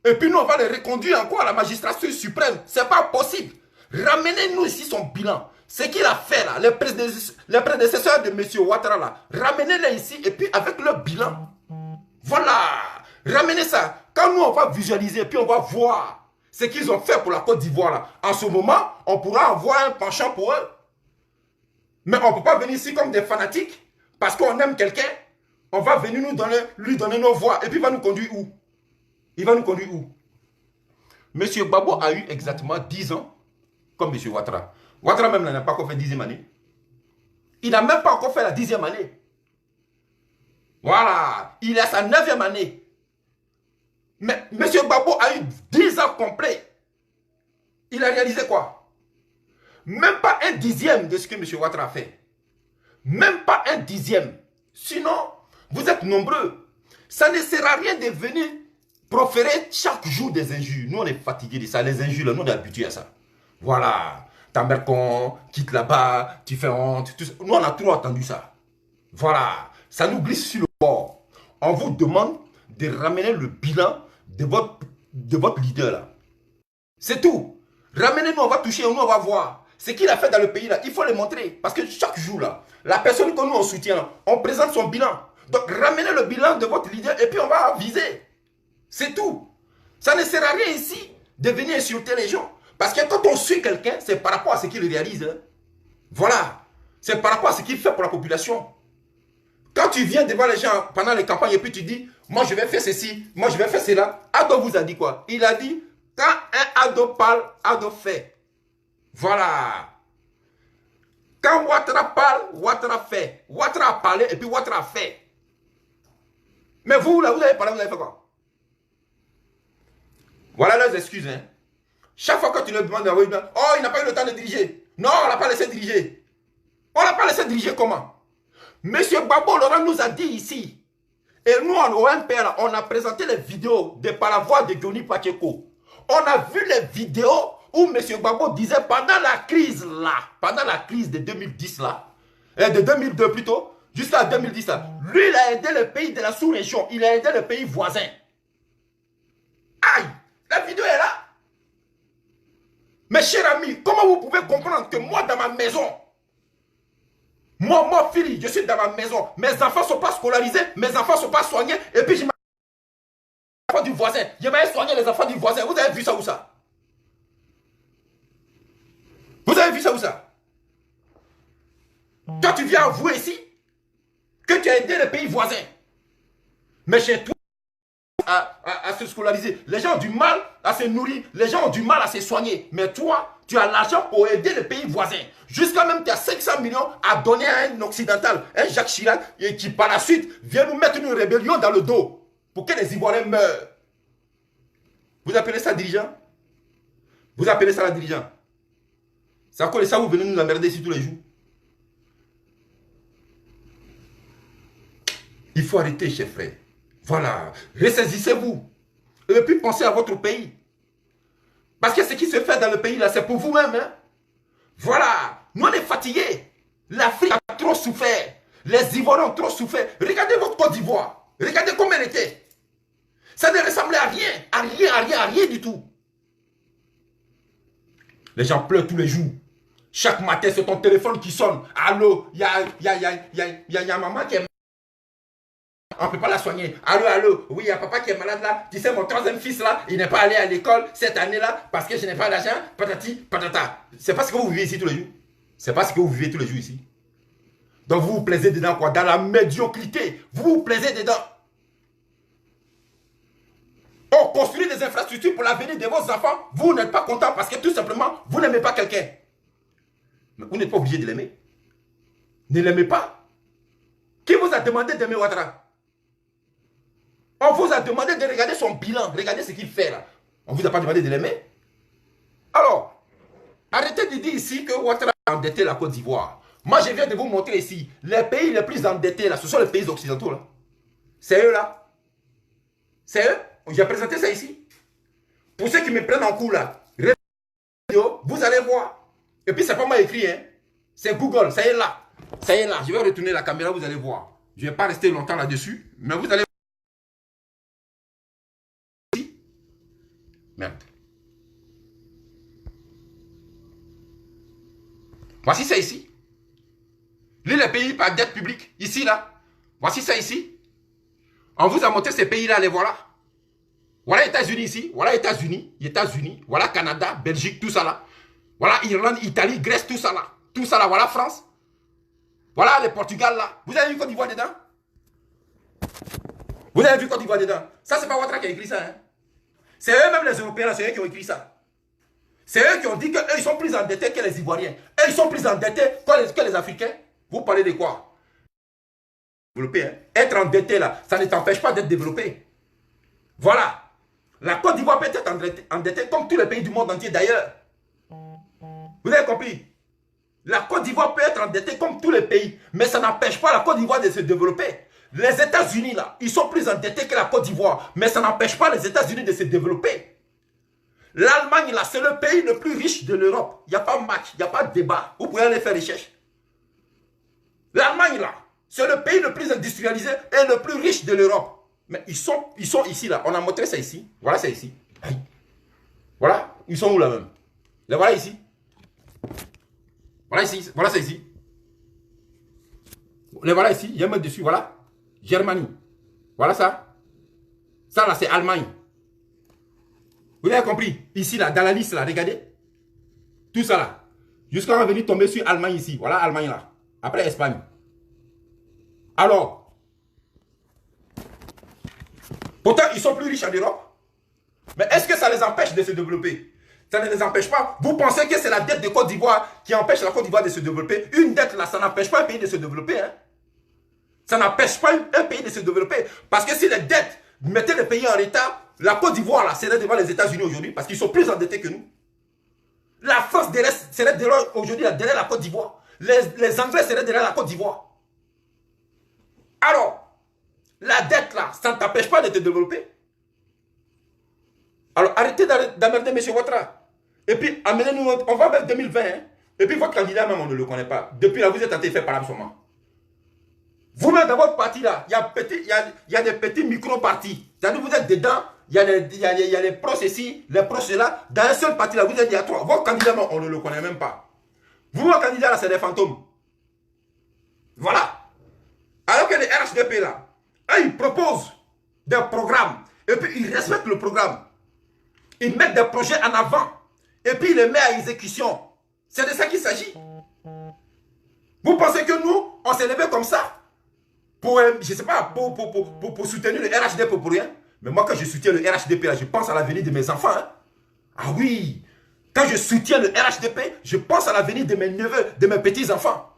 Et puis nous on va le reconduire encore à la magistrature suprême. C'est pas possible. Ramenez-nous ici son bilan. Ce qu'il a fait là, les prédécesseurs de M. Ouattara là, ramenez-les ici et puis avec leur bilan. Voilà. Ramenez ça. Quand nous on va visualiser et puis on va voir ce qu'ils ont fait pour la Côte d'Ivoire là, en ce moment, on pourra avoir un penchant pour eux. Mais on ne peut pas venir ici comme des fanatiques parce qu'on aime quelqu'un. On va venir lui donner nos voix et puis il va nous conduire où? Il va nous conduire où? Monsieur Gbagbo a eu exactement 10 ans comme M. Ouattara. Ouattara même n'a pas encore fait 10e année. Il n'a même pas encore fait la 10e année. Voilà. Il est à sa 9e année. Mais M. Gbagbo a eu 10 ans complets. Il a réalisé quoi? Même pas un dixième de ce que M. Ouattara a fait. Même pas un dixième. Sinon, vous êtes nombreux. Ça ne sert à rien de venir proférer chaque jour des injures. Nous, on est fatigués de ça. Les injures, là, nous, on est habitués à ça. Voilà. Ta mère con, quitte là-bas, tu fais honte. Tout ça. Nous, on a trop entendu ça. Voilà. Ça nous glisse sur le bord. On vous demande de ramener le bilan de votre leader, là. C'est tout. Ramenez-nous, on va toucher, nous, on va voir. Ce qu'il a fait dans le pays, là, il faut le montrer. Parce que chaque jour, là, la personne que nous, on soutient, là, on présente son bilan. Donc, ramenez le bilan de votre leader et puis on va viser. C'est tout. Ça ne sert à rien ici de venir insulter les gens. Parce que quand on suit quelqu'un, c'est par rapport à ce qu'il réalise. Hein. Voilà. C'est par rapport à ce qu'il fait pour la population. Quand tu viens devant les gens pendant les campagnes et puis tu dis, moi je vais faire ceci, moi je vais faire cela. Ado vous a dit quoi? Il a dit, quand un ado parle, ado fait. Voilà. Quand Ouattara parle, Ouattara fait. Ouattara a parlé et puis Ouattara a fait. Mais vous, là, vous avez parlé, vous avez fait quoi? Voilà leurs excuses. Hein. Chaque fois que tu leur demandes, oh, il n'a pas eu le temps de diriger. Non, on ne l'a pas laissé diriger. On ne l'a pas laissé diriger comment? Monsieur Gbagbo Laurent nous a dit ici. Et nous, au MPR, on a présenté les vidéos par la voix de Johnny Pacheco. On a vu les vidéos où M. Gbagbo disait pendant la crise là, pendant la crise de 2010 là, de 2002 plutôt, jusqu'à 2010 là, lui il a aidé le pays de la sous-région, il a aidé le pays voisin. Aïe, la vidéo est là. Mes chers amis, comment vous pouvez comprendre que moi dans ma maison, moi, Philippe, je suis dans ma maison, mes enfants ne sont pas scolarisés, mes enfants ne sont pas soignés, et puis je m'ai les enfants du voisin, je vais soigner les enfants du voisin. Vous avez vu ça où ça? Vous avez vu ça où ça? Toi, tu viens avouer ici que tu as aidé le pays voisin. Mais chez toi, à se scolariser, les gens ont du mal à se nourrir, les gens ont du mal à se soigner. Mais toi, tu as l'argent pour aider le pays voisin. Jusqu'à même tu as 500 millions à donner à un occidental, un Jacques Chirac, et qui par la suite vient nous mettre une rébellion dans le dos pour que les Ivoiriens meurent. Vous appelez ça dirigeant? Vous appelez ça la dirigeant? C'est à cause de ça que vous venez nous emmerder ici tous les jours. Il faut arrêter, chers frères. Voilà. Ressaisissez-vous. Et puis pensez à votre pays. Parce que ce qui se fait dans le pays là, c'est pour vous-même. Hein? Voilà. Nous, on est fatigués. L'Afrique a trop souffert. Les Ivoiriens ont trop souffert. Regardez votre Côte d'Ivoire. Regardez comment elle était. Ça ne ressemblait à rien. À rien du tout. Les gens pleurent tous les jours. Chaque matin, c'est ton téléphone qui sonne. Allô, il y a maman qui est on ne peut pas la soigner. Allô, allô, oui, il y a papa qui est malade là. Tu sais, mon troisième fils là, il n'est pas allé à l'école cette année-là parce que je n'ai pas d'argent. Patati, patata. C'est pas ce que vous vivez ici tous les jours. C'est pas ce que vous vivez tous les jours ici. Donc vous vous plaisez dedans quoi? Dans la médiocrité. Vous vous plaisez dedans. On construit des infrastructures pour l'avenir de vos enfants. Vous n'êtes pas content parce que tout simplement, vous n'aimez pas quelqu'un. Mais vous n'êtes pas obligé de l'aimer. Ne l'aimez pas. Qui vous a demandé d'aimer Ouattara? On vous a demandé de regarder son bilan. Regardez ce qu'il fait là. On ne vous a pas demandé de l'aimer. Alors, arrêtez de dire ici que Ouattara a endetté la Côte d'Ivoire. Moi, je viens de vous montrer ici. Les pays les plus endettés là, ce sont les pays occidentaux là. C'est eux là. C'est eux. J'ai présenté ça ici. Pour ceux qui me prennent en cours là, vous allez voir. Et puis, c'est pas moi écrit, hein. C'est Google, ça y est là. Ça y est là. Je vais retourner la caméra, vous allez voir. Je ne vais pas rester longtemps là-dessus, mais vous allez voir. Merde. Voici ça ici. Lui, les pays par dette publique, ici là. Voici ça ici. On vous a montré ces pays-là, les voilà. Voilà États-Unis ici, voilà États-Unis, voilà Canada, Belgique, tout ça là. Voilà Irlande, Italie, Grèce, tout ça là, voilà France. Voilà le Portugal là. Vous avez vu Côte d'Ivoire dedans? Vous avez vu Côte d'Ivoire dedans? Ça, c'est pas Ouattara qui a écrit ça. Hein? C'est eux-mêmes les Européens là, c'est eux qui ont écrit ça. C'est eux qui ont dit qu'eux, ils sont plus endettés que les Ivoiriens. Eux, ils sont plus endettés que les Africains. Vous parlez de quoi? Développé, hein? Être endetté là, ça ne t'empêche pas d'être développé. Voilà. La Côte d'Ivoire peut être endettée comme tous les pays du monde entier d'ailleurs. Vous avez compris? La Côte d'Ivoire peut être endettée comme tous les pays, mais ça n'empêche pas la Côte d'Ivoire de se développer. Les États-Unis là, ils sont plus endettés que la Côte d'Ivoire, mais ça n'empêche pas les États-Unis de se développer. L'Allemagne là, c'est le pays le plus riche de l'Europe. Il n'y a pas de match, il n'y a pas de débat. Vous pouvez aller faire recherche. L'Allemagne là, c'est le pays le plus industrialisé et le plus riche de l'Europe. Mais ils sont ici là. On a montré ça ici. Voilà, c'est ici. Voilà. Ils sont où là même? Les voilà ici. Voilà ici. Voilà, c'est ici. Les voilà ici. Il y a un mot dessus. Voilà. Germanie. Voilà ça. Ça là, c'est Allemagne. Vous avez compris? Ici là, dans la liste là, regardez. Tout ça là. Jusqu'à on va venir tomber sur Allemagne ici. Voilà Allemagne là. Après Espagne. Alors. Pourtant, ils sont plus riches en Europe. Mais est-ce que ça les empêche de se développer? Ça ne les empêche pas. Vous pensez que c'est la dette de Côte d'Ivoire qui empêche la Côte d'Ivoire de se développer? Une dette là, ça n'empêche pas un pays de se développer. Hein? Ça n'empêche pas un pays de se développer. Parce que si les dettes mettaient le pays en retard, la Côte d'Ivoire là, serait devant les États-Unis aujourd'hui parce qu'ils sont plus endettés que nous. La France serait aujourd'hui derrière la Côte d'Ivoire. Les Anglais seraient derrière la Côte d'Ivoire. Alors, la dette là, ça ne t'empêche pas de te développer. Alors arrêtez d'emmerder M. Ouattara. Et puis amenez-nous, on va vers 2020. Hein? Et puis votre candidat même, on ne le connaît pas. Depuis là, vous êtes en train de faire par absolument. Vous-même dans votre parti là, il y a des petits micro-partis. C'est-à-dire vous êtes dedans, il y a les pros ici, les pros là. Dans un seul parti là, vous êtes il y a trois. Votre candidat même, on ne le connaît même pas. Vous, votre candidat là, c'est des fantômes. Voilà. Alors que les RHDP là, ils proposent des programmes et puis ils respectent le programme. Ils mettent des projets en avant et puis ils les mettent à exécution. C'est de ça qu'il s'agit. Vous pensez que nous, on s'est levé comme ça pour, je sais pas, pour soutenir le RHDP pour rien? Mais moi, quand je soutiens le RHDP, là, je pense à l'avenir de mes enfants. Hein? Ah oui, quand je soutiens le RHDP, je pense à l'avenir de mes neveux, de mes petits-enfants.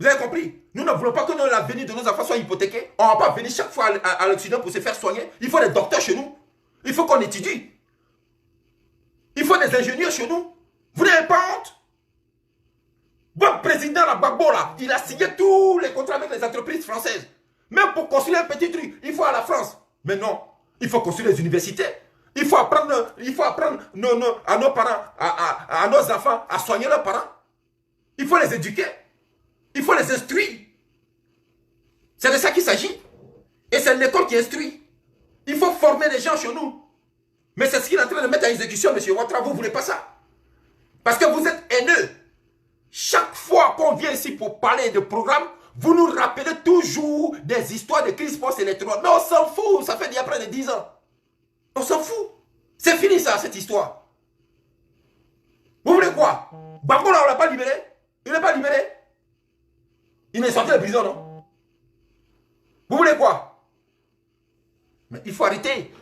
Vous avez compris? Nous ne voulons pas que l'avenir de nos enfants soit hypothéqué. On ne va pas venir chaque fois à l'Occident pour se faire soigner. Il faut des docteurs chez nous. Il faut qu'on étudie. Il faut des ingénieurs chez nous. Vous n'avez pas honte? Votre président, la Gbagbo, là, il a signé tous les contrats avec les entreprises françaises. Même pour construire un petit truc, il faut à la France. Mais non, il faut construire les universités. Il faut apprendre à nos parents, à nos enfants, à soigner leurs parents. Il faut les éduquer. Il faut les instruire. C'est de ça qu'il s'agit. Et c'est l'école qui instruit. Il faut former les gens chez nous. Mais c'est ce qu'il est en train de mettre à exécution, M. Ouattara. Vous ne voulez pas ça. Parce que vous êtes haineux. Chaque fois qu'on vient ici pour parler de programme, Vous nous rappelez toujours des histoires de crise post-électorale. Mais on s'en fout, ça fait déjà près de 10 ans. On s'en fout. C'est fini ça, cette histoire. Vous voulez quoi? Bango là, on l'a pas libéré? Il n'est pas libéré? Il est sorti de prison, non? Vous voulez quoi? Mais il faut arrêter.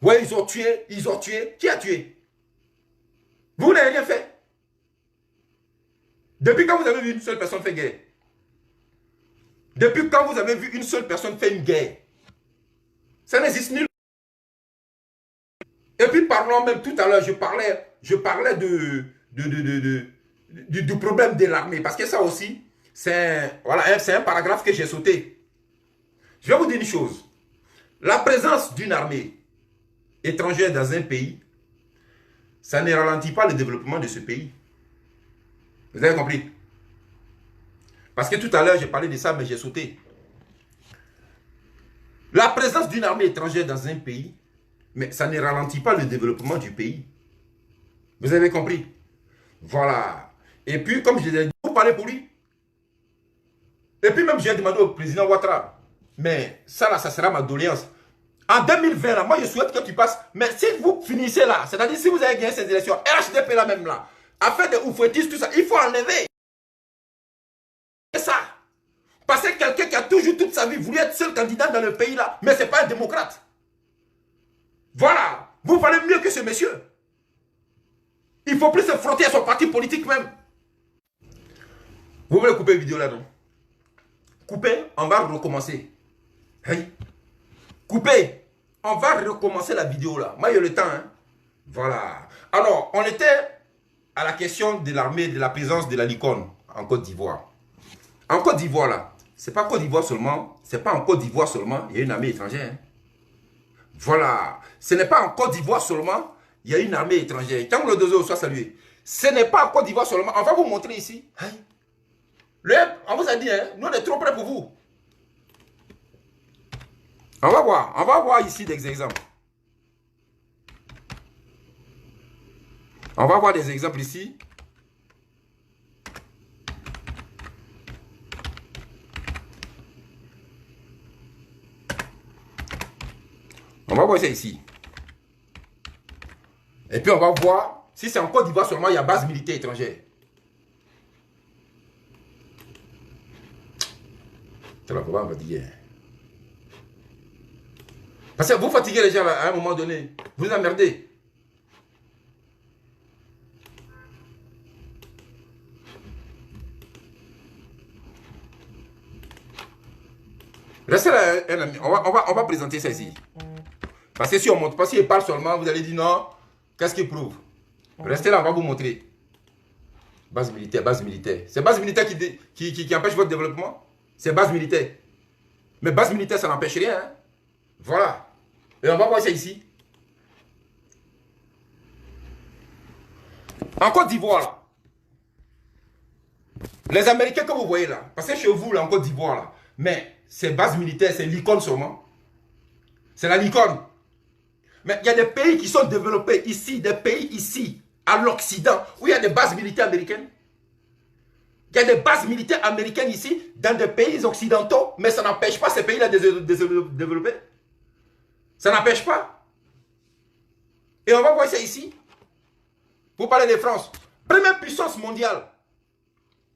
Ouais, ils ont tué, ils ont tué. Qui a tué? Vous n'avez rien fait. Depuis quand vous avez vu une seule personne faire guerre? Depuis quand vous avez vu une seule personne faire une guerre? Ça n'existe nulle. Et puis parlons même tout à l'heure, je parlais du problème de l'armée. Parce que ça aussi, c'est un paragraphe que j'ai sauté. Je vais vous dire une chose. La présence d'une armée étrangère dans un pays, ça ne ralentit pas le développement de ce pays. Vous avez compris? Parce que tout à l'heure, j'ai parlé de ça, mais j'ai sauté. La présence d'une armée étrangère dans un pays, mais ça ne ralentit pas le développement du pays. Vous avez compris? Voilà. Et puis, comme je l'ai dit, vous parlez pour lui. Et puis même, j'ai demandé au président Ouattara. Mais ça, là, ça sera ma doléance. En 2020, là, moi, je souhaite que tu passes. Mais si vous finissez là, c'est-à-dire si vous avez gagné ces élections, RHDP là même là, afin de oufouettis, tout ça, il faut enlever. C'est ça. Parce que quelqu'un qui a toujours toute sa vie voulu être seul candidat dans le pays là, mais ce n'est pas un démocrate. Voilà. Vous valez mieux que ce monsieur. Il ne faut plus se frotter à son parti politique même. Vous voulez couper la vidéo là, non? Coupez, on va recommencer. Hey. Coupez, on va recommencer la vidéo là. Moi, il y a le temps. Hein? Voilà. Alors, on était à la question de l'armée, de la présence de la licorne en Côte d'Ivoire. En Côte d'Ivoire là, c'est pas Côte d'Ivoire seulement, c'est pas en Côte d'Ivoire seulement, il y a une armée étrangère. Hein? Voilà. Ce n'est pas en Côte d'Ivoire seulement, il y a une armée étrangère. Quand le dossier soit salué. Ce n'est pas en Côte d'Ivoire seulement. On va vous montrer ici. On vous a dit, hein, nous on est trop près pour vous. On va voir ici des exemples. On va voir des exemples ici. On va voir ça ici. Et puis on va voir si c'est en Côte d'Ivoire seulement il y a base militaire étrangère. Ça va pas me dire. Parce que vous fatiguez les gens là, à un moment donné. Vous emmerdez. Restez là, un ami. On va présenter ça ici. Parce que si on ne montre pas, si il parle seulement, vous allez dire non. Qu'est-ce qu'il prouve? Restez là, on va vous montrer. Base militaire, base militaire. C'est base militaire qui empêche votre développement? C'est base militaire. Mais base militaire, ça n'empêche rien. Hein? Voilà. Et on va voir ça ici. En Côte d'Ivoire, là. Les Américains que vous voyez là, parce que chez vous, là, en Côte d'Ivoire, là, mais c'est base militaire, c'est l'icône sûrement. C'est la licorne. Mais il y a des pays qui sont développés ici, des pays ici, à l'Occident, où il y a des bases militaires américaines. Il y a des bases militaires américaines ici, dans des pays occidentaux, mais ça n'empêche pas ces pays-là de se développer. Ça n'empêche pas. Et on va voir ça ici. Pour parler de France. Première puissance mondiale.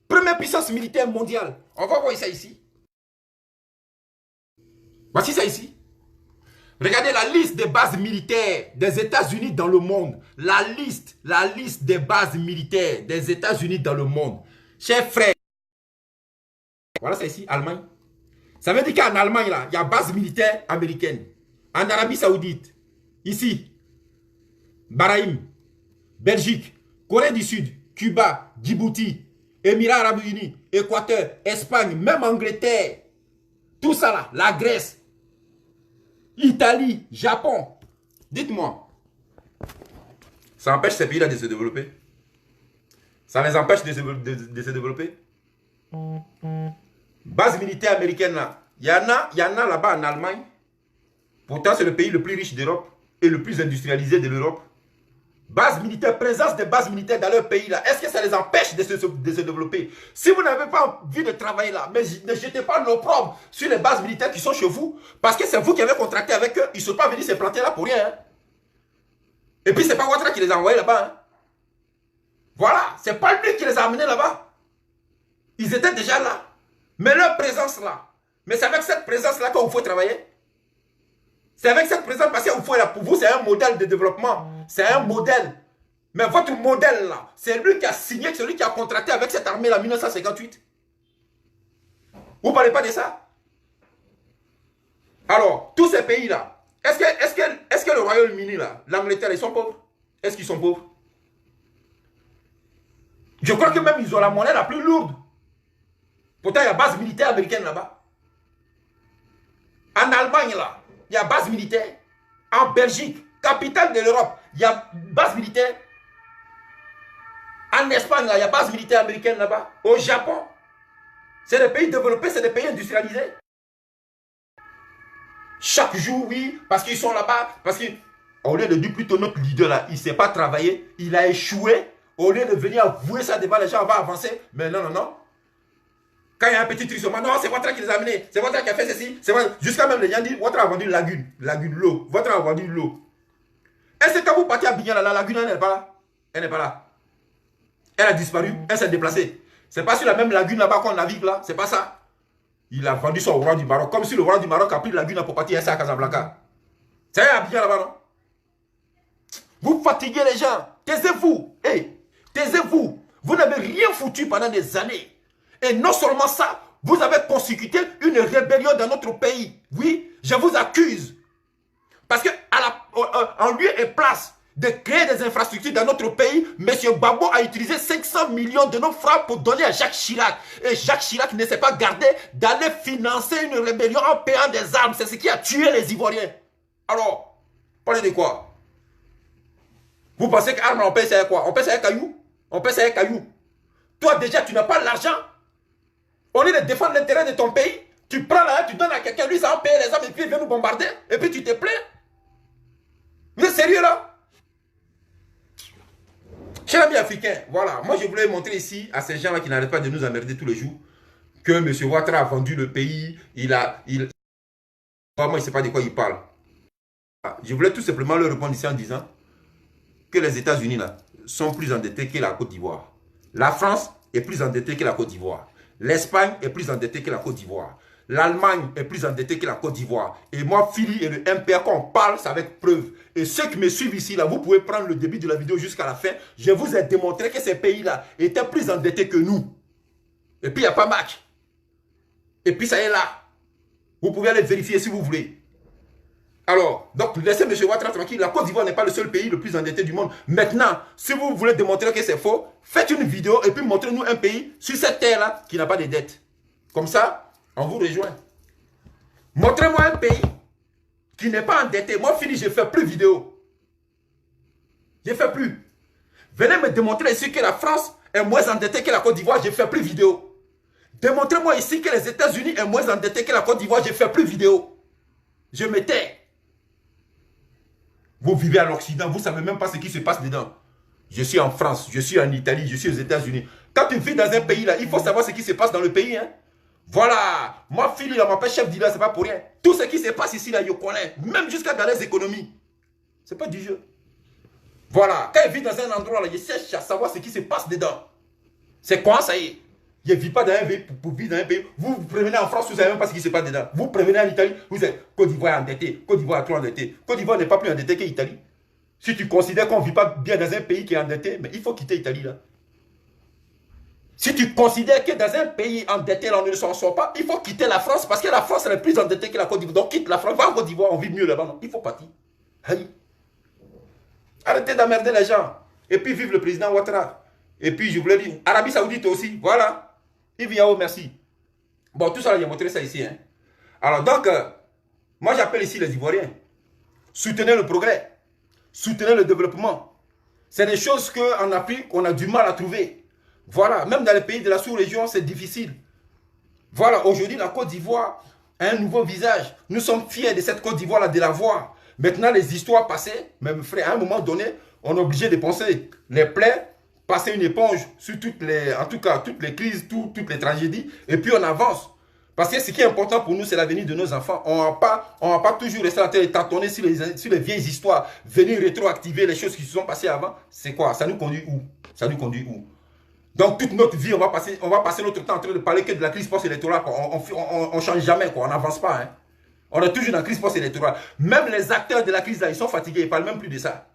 Première puissance militaire mondiale. On va voir ça ici. Voici ça ici. Regardez la liste des bases militaires des États-Unis dans le monde. La liste des bases militaires des États-Unis dans le monde. Chers frères. Voilà ça ici, Allemagne. Ça veut dire qu'en Allemagne, là, il y a base militaire américaine. En Arabie Saoudite, ici, Bahreïn, Belgique, Corée du Sud, Cuba, Djibouti, Émirats Arabes Unis, Équateur, Espagne, même Angleterre. Tout ça là, la Grèce, Italie, Japon. Dites-moi, ça empêche ces pays-là de se développer? Ça les empêche de se développer? Base militaire américaine là, il y en a là-bas en Allemagne. Pourtant, c'est le pays le plus riche d'Europe et le plus industrialisé de l'Europe. Base militaire, présence des bases militaires dans leur pays là, est-ce que ça les empêche de se développer? Si vous n'avez pas envie de travailler là, mais ne jetez pas l'opprobre sur les bases militaires qui sont chez vous, parce que c'est vous qui avez contracté avec eux, ils ne sont pas venus se planter là pour rien. Hein. Et puis c'est pas Ouattara qui les a envoyés là-bas. Hein. Voilà, c'est pas lui qui les a amenés là-bas. Ils étaient déjà là. Mais leur présence là, mais c'est avec cette présence là qu'il faut travailler. C'est avec cette présence parce que pour vous, c'est un modèle de développement. C'est un modèle. Mais votre modèle là, c'est lui qui a signé, c'est lui qui a contracté avec cette armée là en 1958. Vous ne parlez pas de ça? Alors, tous ces pays là, est-ce que le Royaume-Uni là, l'Angleterre, ils sont pauvres? Est-ce qu'ils sont pauvres? Je crois que même ils ont la monnaie la plus lourde. Pourtant, il y a base militaire américaine là-bas. En Allemagne là, il y a base militaire. En Belgique, capitale de l'Europe, il y a base militaire. En Espagne, là, il y a base militaire américaine là-bas. Au Japon, c'est des pays développés, c'est des pays industrialisés. Chaque jour, oui, parce qu'ils sont là-bas, parce qu'au lieu de dire plutôt notre leader là, il ne sait pas travailler, il a échoué. Au lieu de venir avouer ça devant les gens, on va avancer. Mais non, non, non. Quand il y a un petit truc sur moi, non, c'est Ouattara qui les a amenés, c'est Ouattara qui a fait ceci, jusqu'à même les gens disent, Ouattara a vendu une lagune, l'eau, Ouattara a vendu l'eau. Est-ce que quand vous partez à Bignona, la lagune, elle n'est pas là? Elle n'est pas là. Elle a disparu, elle s'est déplacée. C'est pas sur la même lagune là-bas qu'on navigue là, c'est pas ça. Il a vendu ça au roi du Maroc, comme si le roi du Maroc a pris la lagune pour partir à Casablanca. C'est à Bignona là-bas, non? Vous fatiguez les gens, taisez-vous, hey, taisez-vous. Vous n'avez rien foutu pendant des années. Et non seulement ça, vous avez constitué une rébellion dans notre pays. Oui, je vous accuse. Parce que en lieu et place de créer des infrastructures dans notre pays, M. Gbagbo a utilisé 500 millions de nos francs pour donner à Jacques Chirac. Et Jacques Chirac ne s'est pas gardé d'aller financer une rébellion en payant des armes. C'est ce qui a tué les Ivoiriens. Alors, parlez de quoi? Vous pensez qu'armes, on paye ça avec quoi? On paye ça avec cailloux? On paye ça avec cailloux. Toi déjà, tu n'as pas l'argent. Au lieu de défendre l'intérêt de ton pays, tu prends là, tu donnes à quelqu'un, lui, ça va payer les armes et puis il vient nous bombarder. Et puis tu te plains. Vous êtes sérieux là? Chers amis africains, voilà. Moi, je voulais montrer ici à ces gens-là qui n'arrêtent pas de nous emmerder tous les jours que M. Ouattara a vendu le pays. Moi, il ne sait pas de quoi il parle. Je voulais tout simplement leur répondre ici en disant que les États-Unis là sont plus endettés que la Côte d'Ivoire. La France est plus endettée que la Côte d'Ivoire. L'Espagne est plus endettée que la Côte d'Ivoire. L'Allemagne est plus endettée que la Côte d'Ivoire. Et moi, Philly et le MPA, quand on parle, c'est avec preuve. Et ceux qui me suivent ici, là, vous pouvez prendre le début de la vidéo jusqu'à la fin. Je vous ai démontré que ces pays-là étaient plus endettés que nous. Et puis, il n'y a pas match. Et puis, ça est là. Vous pouvez aller vérifier si vous voulez. Alors, donc, laissez M. Ouattara tranquille. La Côte d'Ivoire n'est pas le seul pays le plus endetté du monde. Maintenant, si vous voulez démontrer que c'est faux, faites une vidéo et puis montrez-nous un pays sur cette terre-là qui n'a pas de dette. Comme ça, on vous rejoint. Montrez-moi un pays qui n'est pas endetté. Moi, fini, je ne fais plus vidéo. Je ne fais plus. Venez me démontrer ici que la France est moins endettée que la Côte d'Ivoire. Je ne fais plus vidéo. Démontrez-moi ici que les États-Unis sont moins endettés que la Côte d'Ivoire. Je ne fais plus vidéo. Je me tais. Vous vivez à l'Occident, vous ne savez même pas ce qui se passe dedans. Je suis en France, je suis en Italie, je suis aux États-Unis. Quand tu vis dans un pays là, il faut savoir ce qui se passe dans le pays. Hein. Voilà. Moi, Philly, là, m'appelle chef d'île, c'est pas pour rien. Tout ce qui se passe ici, là, je connais. Même jusqu'à dans les économies. C'est pas du jeu. Voilà. Quand je vis dans un endroit là, je cherche à savoir ce qui se passe dedans. C'est quoi ça y est? Je ne vis pas dans un pays pour vivre dans un pays. Vous prévenez en France, vous ne savez même pas ce qui se passe dedans. Vous prévenez en Italie, vous êtes Côte d'Ivoire endetté. Côte d'Ivoire trop endetté. Côte d'Ivoire n'est pas plus endetté que l'Italie. Si tu considères qu'on ne vit pas bien dans un pays qui est endetté, mais il faut quitter l'Italie là. Si tu considères que dans un pays endetté, là, on ne s'en sort pas, il faut quitter la France parce que la France est plus endettée que la Côte d'Ivoire. Donc quitte la France, va en Côte d'Ivoire, on vit mieux là-bas. Non, il faut partir. Aïe. Arrêtez d'emmerder les gens. Et puis vive le président Ouattara. Et puis je voulais dire, Arabie Saoudite aussi, voilà. Yves Yao, merci. Bon, tout ça, j'ai montré ça ici. Hein. Alors, donc, moi, j'appelle ici les Ivoiriens. Soutenez le progrès. Soutenez le développement. C'est des choses qu'en Afrique, on a du mal à trouver. Voilà, même dans les pays de la sous-région, c'est difficile. Voilà, aujourd'hui, la Côte d'Ivoire a un nouveau visage. Nous sommes fiers de cette Côte d'Ivoire-là, de la voir. Maintenant, les histoires passées, même frère, à un moment donné, On est obligé de penser les plaies, passer une éponge sur toutes les, en tout cas, toutes les crises, toutes les tragédies, et puis on avance. Parce que ce qui est important pour nous, c'est l'avenir de nos enfants. On ne va pas toujours rester à tâtonner sur les vieilles histoires, venir rétroactiver les choses qui se sont passées avant. C'est quoi? Ça nous conduit où? Ça nous conduit où? Donc toute notre vie, on va passer notre temps en train de parler que de la crise post-électorale. On ne change jamais, quoi. On n'avance pas. Hein. On est toujours dans la crise post-électorale. Même les acteurs de la crise, là, ils sont fatigués. Ils ne parlent même plus de ça.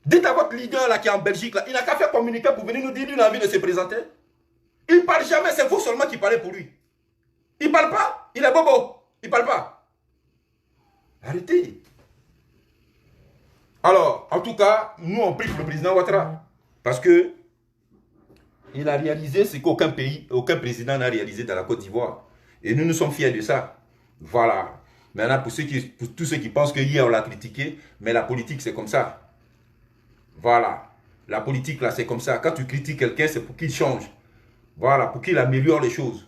Dites à votre leader là, qui est en Belgique, là, il n'a qu'à faire communiquer pour venir nous dire qu'il a envie de se présenter. Il ne parle jamais, c'est vous seulement qui parlez pour lui. Il ne parle pas, il est bobo. Il ne parle pas. Arrêtez. Alors, en tout cas, nous on prie pour le président Ouattara. Parce que il a réalisé ce qu'aucun pays, aucun président n'a réalisé dans la Côte d'Ivoire. Et nous sommes fiers de ça. Voilà. Maintenant, pour tous ceux qui pensent que hier on l'a critiqué, mais la politique c'est comme ça. Voilà. La politique là c'est comme ça. Quand tu critiques quelqu'un, c'est pour qu'il change. Voilà, pour qu'il améliore les choses.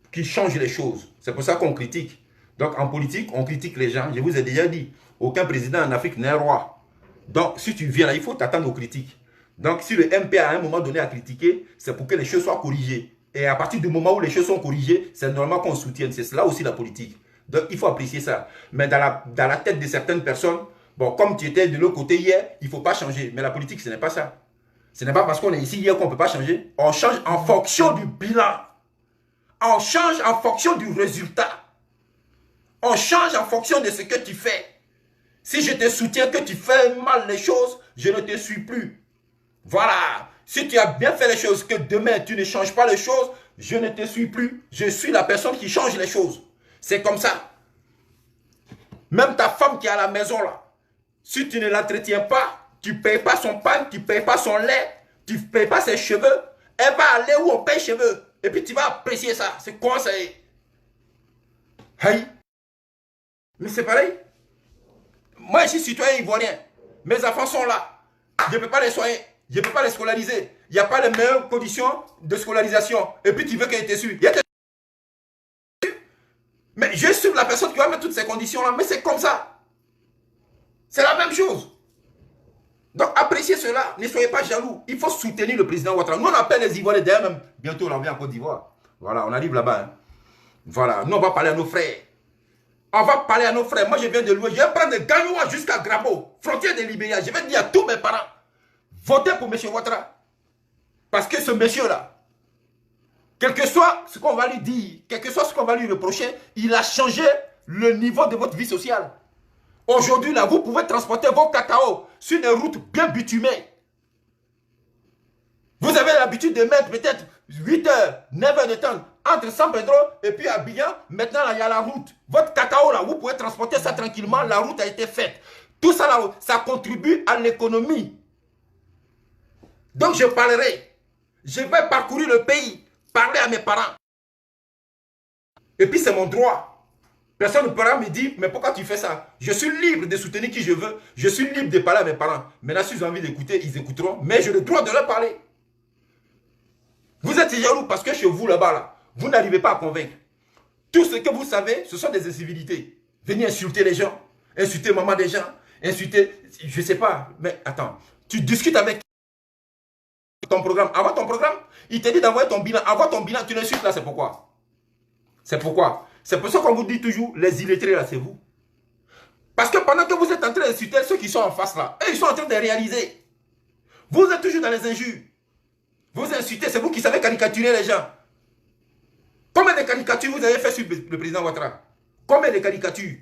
Pour qu'il change les choses. C'est pour ça qu'on critique. Donc en politique, on critique les gens. Je vous ai déjà dit, aucun président en Afrique n'est roi. Donc si tu viens là, il faut t'attendre aux critiques. Donc si le MP à un moment donné a critiqué, c'est pour que les choses soient corrigées. Et à partir du moment où les choses sont corrigées, c'est normal qu'on soutienne. C'est cela aussi la politique. Donc il faut apprécier ça. Mais dans la tête de certaines personnes, bon, comme tu étais de l'autre côté hier, il ne faut pas changer. Mais la politique, ce n'est pas ça. Ce n'est pas parce qu'on est ici hier qu'on ne peut pas changer. On change en fonction du bilan. On change en fonction du résultat. On change en fonction de ce que tu fais. Si je te soutiens que tu fais mal les choses, je ne te suis plus. Voilà. Si tu as bien fait les choses, que demain tu ne changes pas les choses, je ne te suis plus. Je suis la personne qui change les choses. C'est comme ça. Même ta femme qui est à la maison là, si tu ne l'entretiens pas, tu ne payes pas son pain, tu ne payes pas son lait, tu ne payes pas ses cheveux, elle va aller où on paye cheveux. Et puis tu vas apprécier ça. C'est quoi ça? Aïe. Mais c'est pareil. Moi, je suis citoyen ivoirien. Mes enfants sont là. Je ne peux pas les soigner. Je ne peux pas les scolariser. Il n'y a pas les meilleures conditions de scolarisation. Et puis tu veux qu'elle ait su. Mais je suis la personne qui va mettre toutes ces conditions-là. Mais c'est comme ça. C'est la même chose. Donc appréciez cela. Ne soyez pas jaloux. Il faut soutenir le président Ouattara. Nous on appelle les Ivoiriens d'ailleurs même. Bientôt on vient en Côte d'Ivoire. Voilà, on arrive là-bas. Hein. Voilà, nous on va parler à nos frères. On va parler à nos frères. Moi je viens de louer. Je vais prendre de Gagnoua jusqu'à Grabo. Frontière de Libéria. Je vais dire à tous mes parents. Votez pour M. Ouattara. Parce que ce monsieur-là, quel que soit ce qu'on va lui dire, quel que soit ce qu'on va lui reprocher, il a changé le niveau de votre vie sociale. Aujourd'hui, là, vous pouvez transporter vos cacao sur des routes bien bitumées. Vous avez l'habitude de mettre peut-être 8 heures, 9 heures de temps entre San Pedro et puis Abidjan. Maintenant, là, il y a la route. Votre cacao, là, vous pouvez transporter ça tranquillement. La route a été faite. Tout ça, là, ça contribue à l'économie. Donc, je parlerai. Je vais parcourir le pays, parler à mes parents. Et puis, c'est mon droit. Personne ne pourra me dire, mais pourquoi tu fais ça? Je suis libre de soutenir qui je veux. Je suis libre de parler à mes parents. Maintenant, s'ils ont envie d'écouter, ils écouteront. Mais j'ai le droit de leur parler. Vous êtes jaloux parce que chez vous, là-bas, là, vous n'arrivez pas à convaincre. Tout ce que vous savez, ce sont des incivilités. Venez insulter les gens. Insulter maman des gens. Insulter, je ne sais pas. Mais attends, tu discutes avec ton programme. Avant ton programme, il te dit d'envoyer ton bilan. Avant ton bilan, tu l'insultes là, c'est pourquoi? C'est pourquoi? C'est pour ça qu'on vous dit toujours, les illettrés là, c'est vous. Parce que pendant que vous êtes en train d'insulter ceux qui sont en face là, eux, ils sont en train de réaliser. Vous êtes toujours dans les injures. Vous insultez, c'est vous qui savez caricaturer les gens. Combien de caricatures vous avez fait sur le président Ouattara? Combien de caricatures?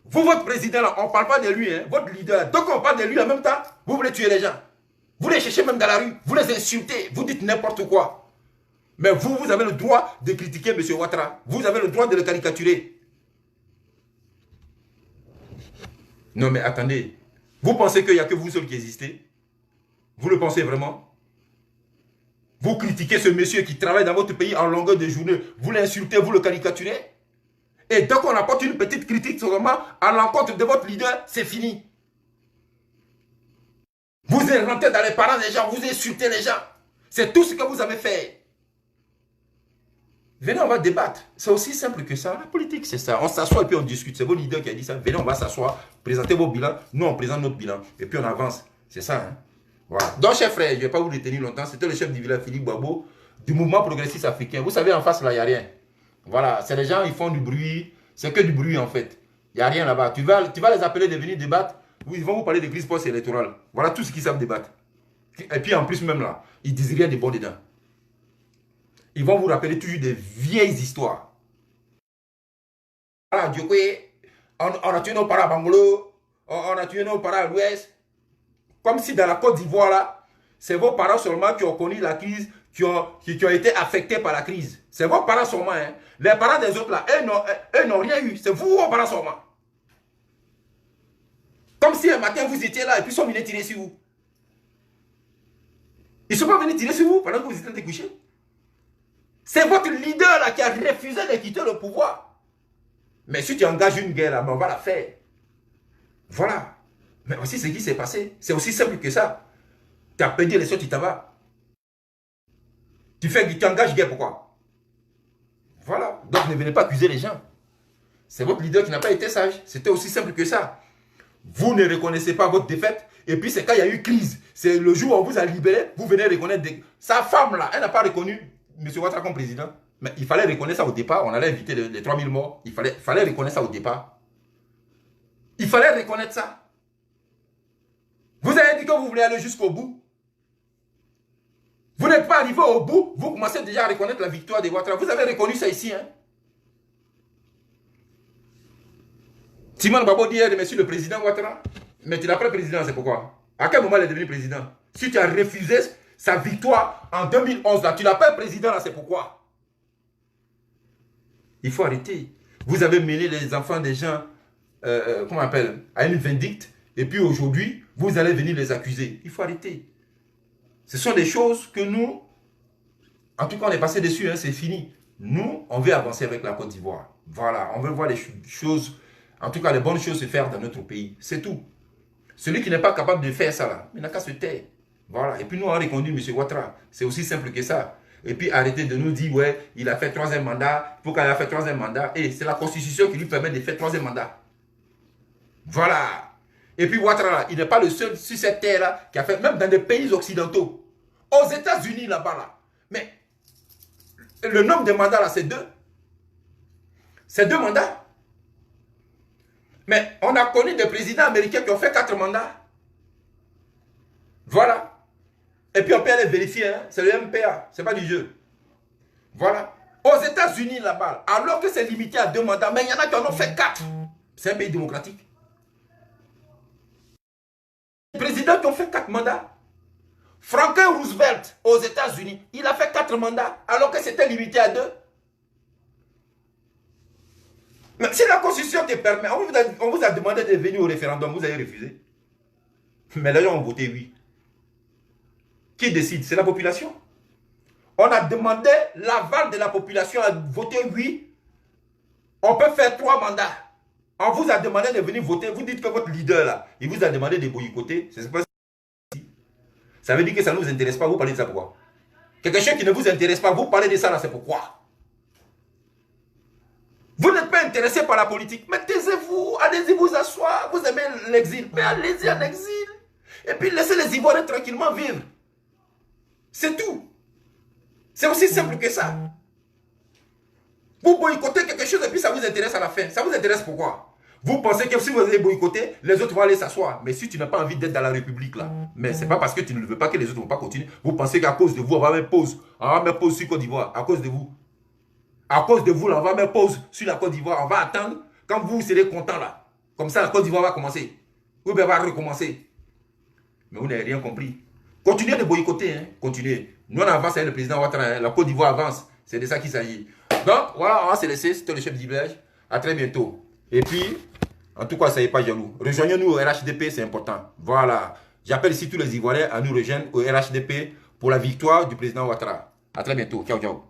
Vous, votre président là, on ne parle pas de lui, hein, votre leader. Donc on parle de lui en même temps, vous voulez tuer les gens. Vous les cherchez même dans la rue, vous les insultez, vous dites n'importe quoi. Mais vous, vous avez le droit de critiquer M. Ouattara. Vous avez le droit de le caricaturer. Non mais attendez, vous pensez qu'il n'y a que vous seul qui existez? Vous le pensez vraiment? Vous critiquez ce monsieur qui travaille dans votre pays en longueur de journée, vous l'insultez, vous le caricaturez? Et dès qu'on apporte une petite critique seulement à l'encontre de votre leader, c'est fini. Vous rentrez dans les parents des gens, vous insultez les gens. C'est tout ce que vous avez fait. Venez, on va débattre. C'est aussi simple que ça. La politique, c'est ça. On s'assoit et puis on discute. C'est vos leaders qui a dit ça. Venez, on va s'asseoir, présenter vos bilans. Nous, on présente notre bilan. Et puis on avance. C'est ça. Hein? Voilà. Donc, chers frères, je ne vais pas vous retenir longtemps. C'était le chef du village, Philippe Babo, du mouvement progressiste africain. Vous savez, en face, là, il n'y a rien. Voilà. C'est les gens, ils font du bruit. C'est que du bruit, en fait. Il n'y a rien là-bas. Tu vas les appeler de venir débattre. Ils vont vous parler de crise post-électorale. Voilà tout ce qu'ils savent débattre. Et puis, en plus, même là, ils disent rien de bon dedans. Ils vont vous rappeler toujours des vieilles histoires. Voilà, on a tué nos parents à Bangolo, on a tué nos parents à l'ouest. Comme si dans la Côte d'Ivoire, là, c'est vos parents seulement qui ont connu la crise, qui ont été affectés par la crise. C'est vos parents seulement. Hein. Les parents des autres, là, eux n'ont rien eu. C'est vous, vos parents seulement. Comme si un matin, vous étiez là et puis ils sont venus tirer sur vous. Ils ne sont pas venus tirer sur vous pendant que vous étiez couchés. C'est votre leader là qui a refusé de quitter le pouvoir. Mais si tu engages une guerre là, on va la faire. Voilà. Mais aussi ce qui s'est passé. C'est aussi simple que ça. Tu as perdu les choses, tu t'en vas. Tu engages guerre, pourquoi? Voilà. Donc ne venez pas accuser les gens. C'est votre leader qui n'a pas été sage. C'était aussi simple que ça. Vous ne reconnaissez pas votre défaite. Et puis c'est quand il y a eu crise. C'est le jour où on vous a libéré, vous venez reconnaître. Sa femme là, elle n'a pas reconnu M. Ouattara comme président. Mais il fallait reconnaître ça au départ. On allait éviter les 3000 morts. Il fallait reconnaître ça au départ. Il fallait reconnaître ça. Vous avez dit que vous voulez aller jusqu'au bout. Vous n'êtes pas arrivé au bout. Vous commencez déjà à reconnaître la victoire de Ouattara. Vous avez reconnu ça ici. Hein? Simon Babo dit de monsieur le président Ouattara. Mais tu n'as pas le président, c'est pourquoi? À quel moment il est devenu président? Si tu as refusé sa victoire en 2011, là, tu n'as pas le président, là, c'est pourquoi? Il faut arrêter. Vous avez mêlé les enfants des gens, comment on appelle, à une vindicte. Et puis aujourd'hui, vous allez venir les accuser. Il faut arrêter. Ce sont des choses que nous, en tout cas, on est passé dessus, hein, c'est fini. Nous, on veut avancer avec la Côte d'Ivoire. Voilà, on veut voir les choses, en tout cas, les bonnes choses se faire dans notre pays. C'est tout. Celui qui n'est pas capable de faire ça, là, il n'a qu'à se taire. Voilà. Et puis nous, on a reconduit M. Ouattara. C'est aussi simple que ça. Et puis arrêtez de nous dire, ouais, il a fait 3e mandat. Pourquoi il a fait 3e mandat? Et c'est la Constitution qui lui permet de faire 3e mandat. Voilà. Et puis Ouattara, il n'est pas le seul sur cette terre-là qui a fait, même dans des pays occidentaux. Aux États-Unis, là-bas, là. Mais le nombre de mandats, là, c'est 2. C'est 2 mandats. Mais on a connu des présidents américains qui ont fait 4 mandats. Voilà. Et puis on peut aller vérifier, hein? C'est le MPA, c'est pas du jeu. Voilà. Aux États-Unis, là-bas, alors que c'est limité à 2 mandats, mais il y en a qui en ont fait 4. C'est un pays démocratique. Les présidents qui ont fait 4 mandats. Franklin Roosevelt, aux États-Unis, il a fait 4 mandats, alors que c'était limité à 2. Mais si la Constitution te permet, on vous a demandé de venir au référendum, vous avez refusé. Mais les gens ont voté oui. Qui décide? C'est la population. On a demandé l'aval de la population à voter oui. On peut faire 3 mandats. On vous a demandé de venir voter. Vous dites que votre leader là, il vous a demandé de boycotter. Ça veut dire que ça ne vous intéresse pas. Vous parlez de ça pourquoi? Quelque chose qui ne vous intéresse pas, vous parlez de ça là, c'est pourquoi? Vous n'êtes pas intéressé par la politique. Mais taisez-vous, allez-y vous asseoir. Vous aimez l'exil, mais allez-y en exil. Et puis laissez les Ivoiriens tranquillement vivre. C'est tout. C'est aussi simple que ça. Vous boycottez quelque chose et puis ça vous intéresse à la fin. Ça vous intéresse pourquoi? Vous pensez que si vous allez boycotter, les autres vont aller s'asseoir. Mais si tu n'as pas envie d'être dans la République là, mais c'est pas parce que tu ne le veux pas que les autres ne vont pas continuer. Vous pensez qu'à cause de vous, on va mettre pause. On va mettre pause sur Côte d'Ivoire. À cause de vous. À cause de vous, là, on va mettre pause sur la Côte d'Ivoire. On va attendre quand vous serez content là. Comme ça, la Côte d'Ivoire va commencer. Ou bien va recommencer. Mais vous n'avez rien compris. Continuez de boycotter. Hein. Continuez. Nous, on avance avec le président Ouattara. Hein. La Côte d'Ivoire avance. C'est de ça qu'il s'agit. Donc, voilà, on va se laisser. C'était le chef du village. À très bientôt. Et puis, en tout cas, soyez pas jaloux. Rejoignez-nous au RHDP, c'est important. Voilà. J'appelle ici tous les Ivoiriens à nous rejoindre au RHDP pour la victoire du président Ouattara. À très bientôt. Ciao, ciao.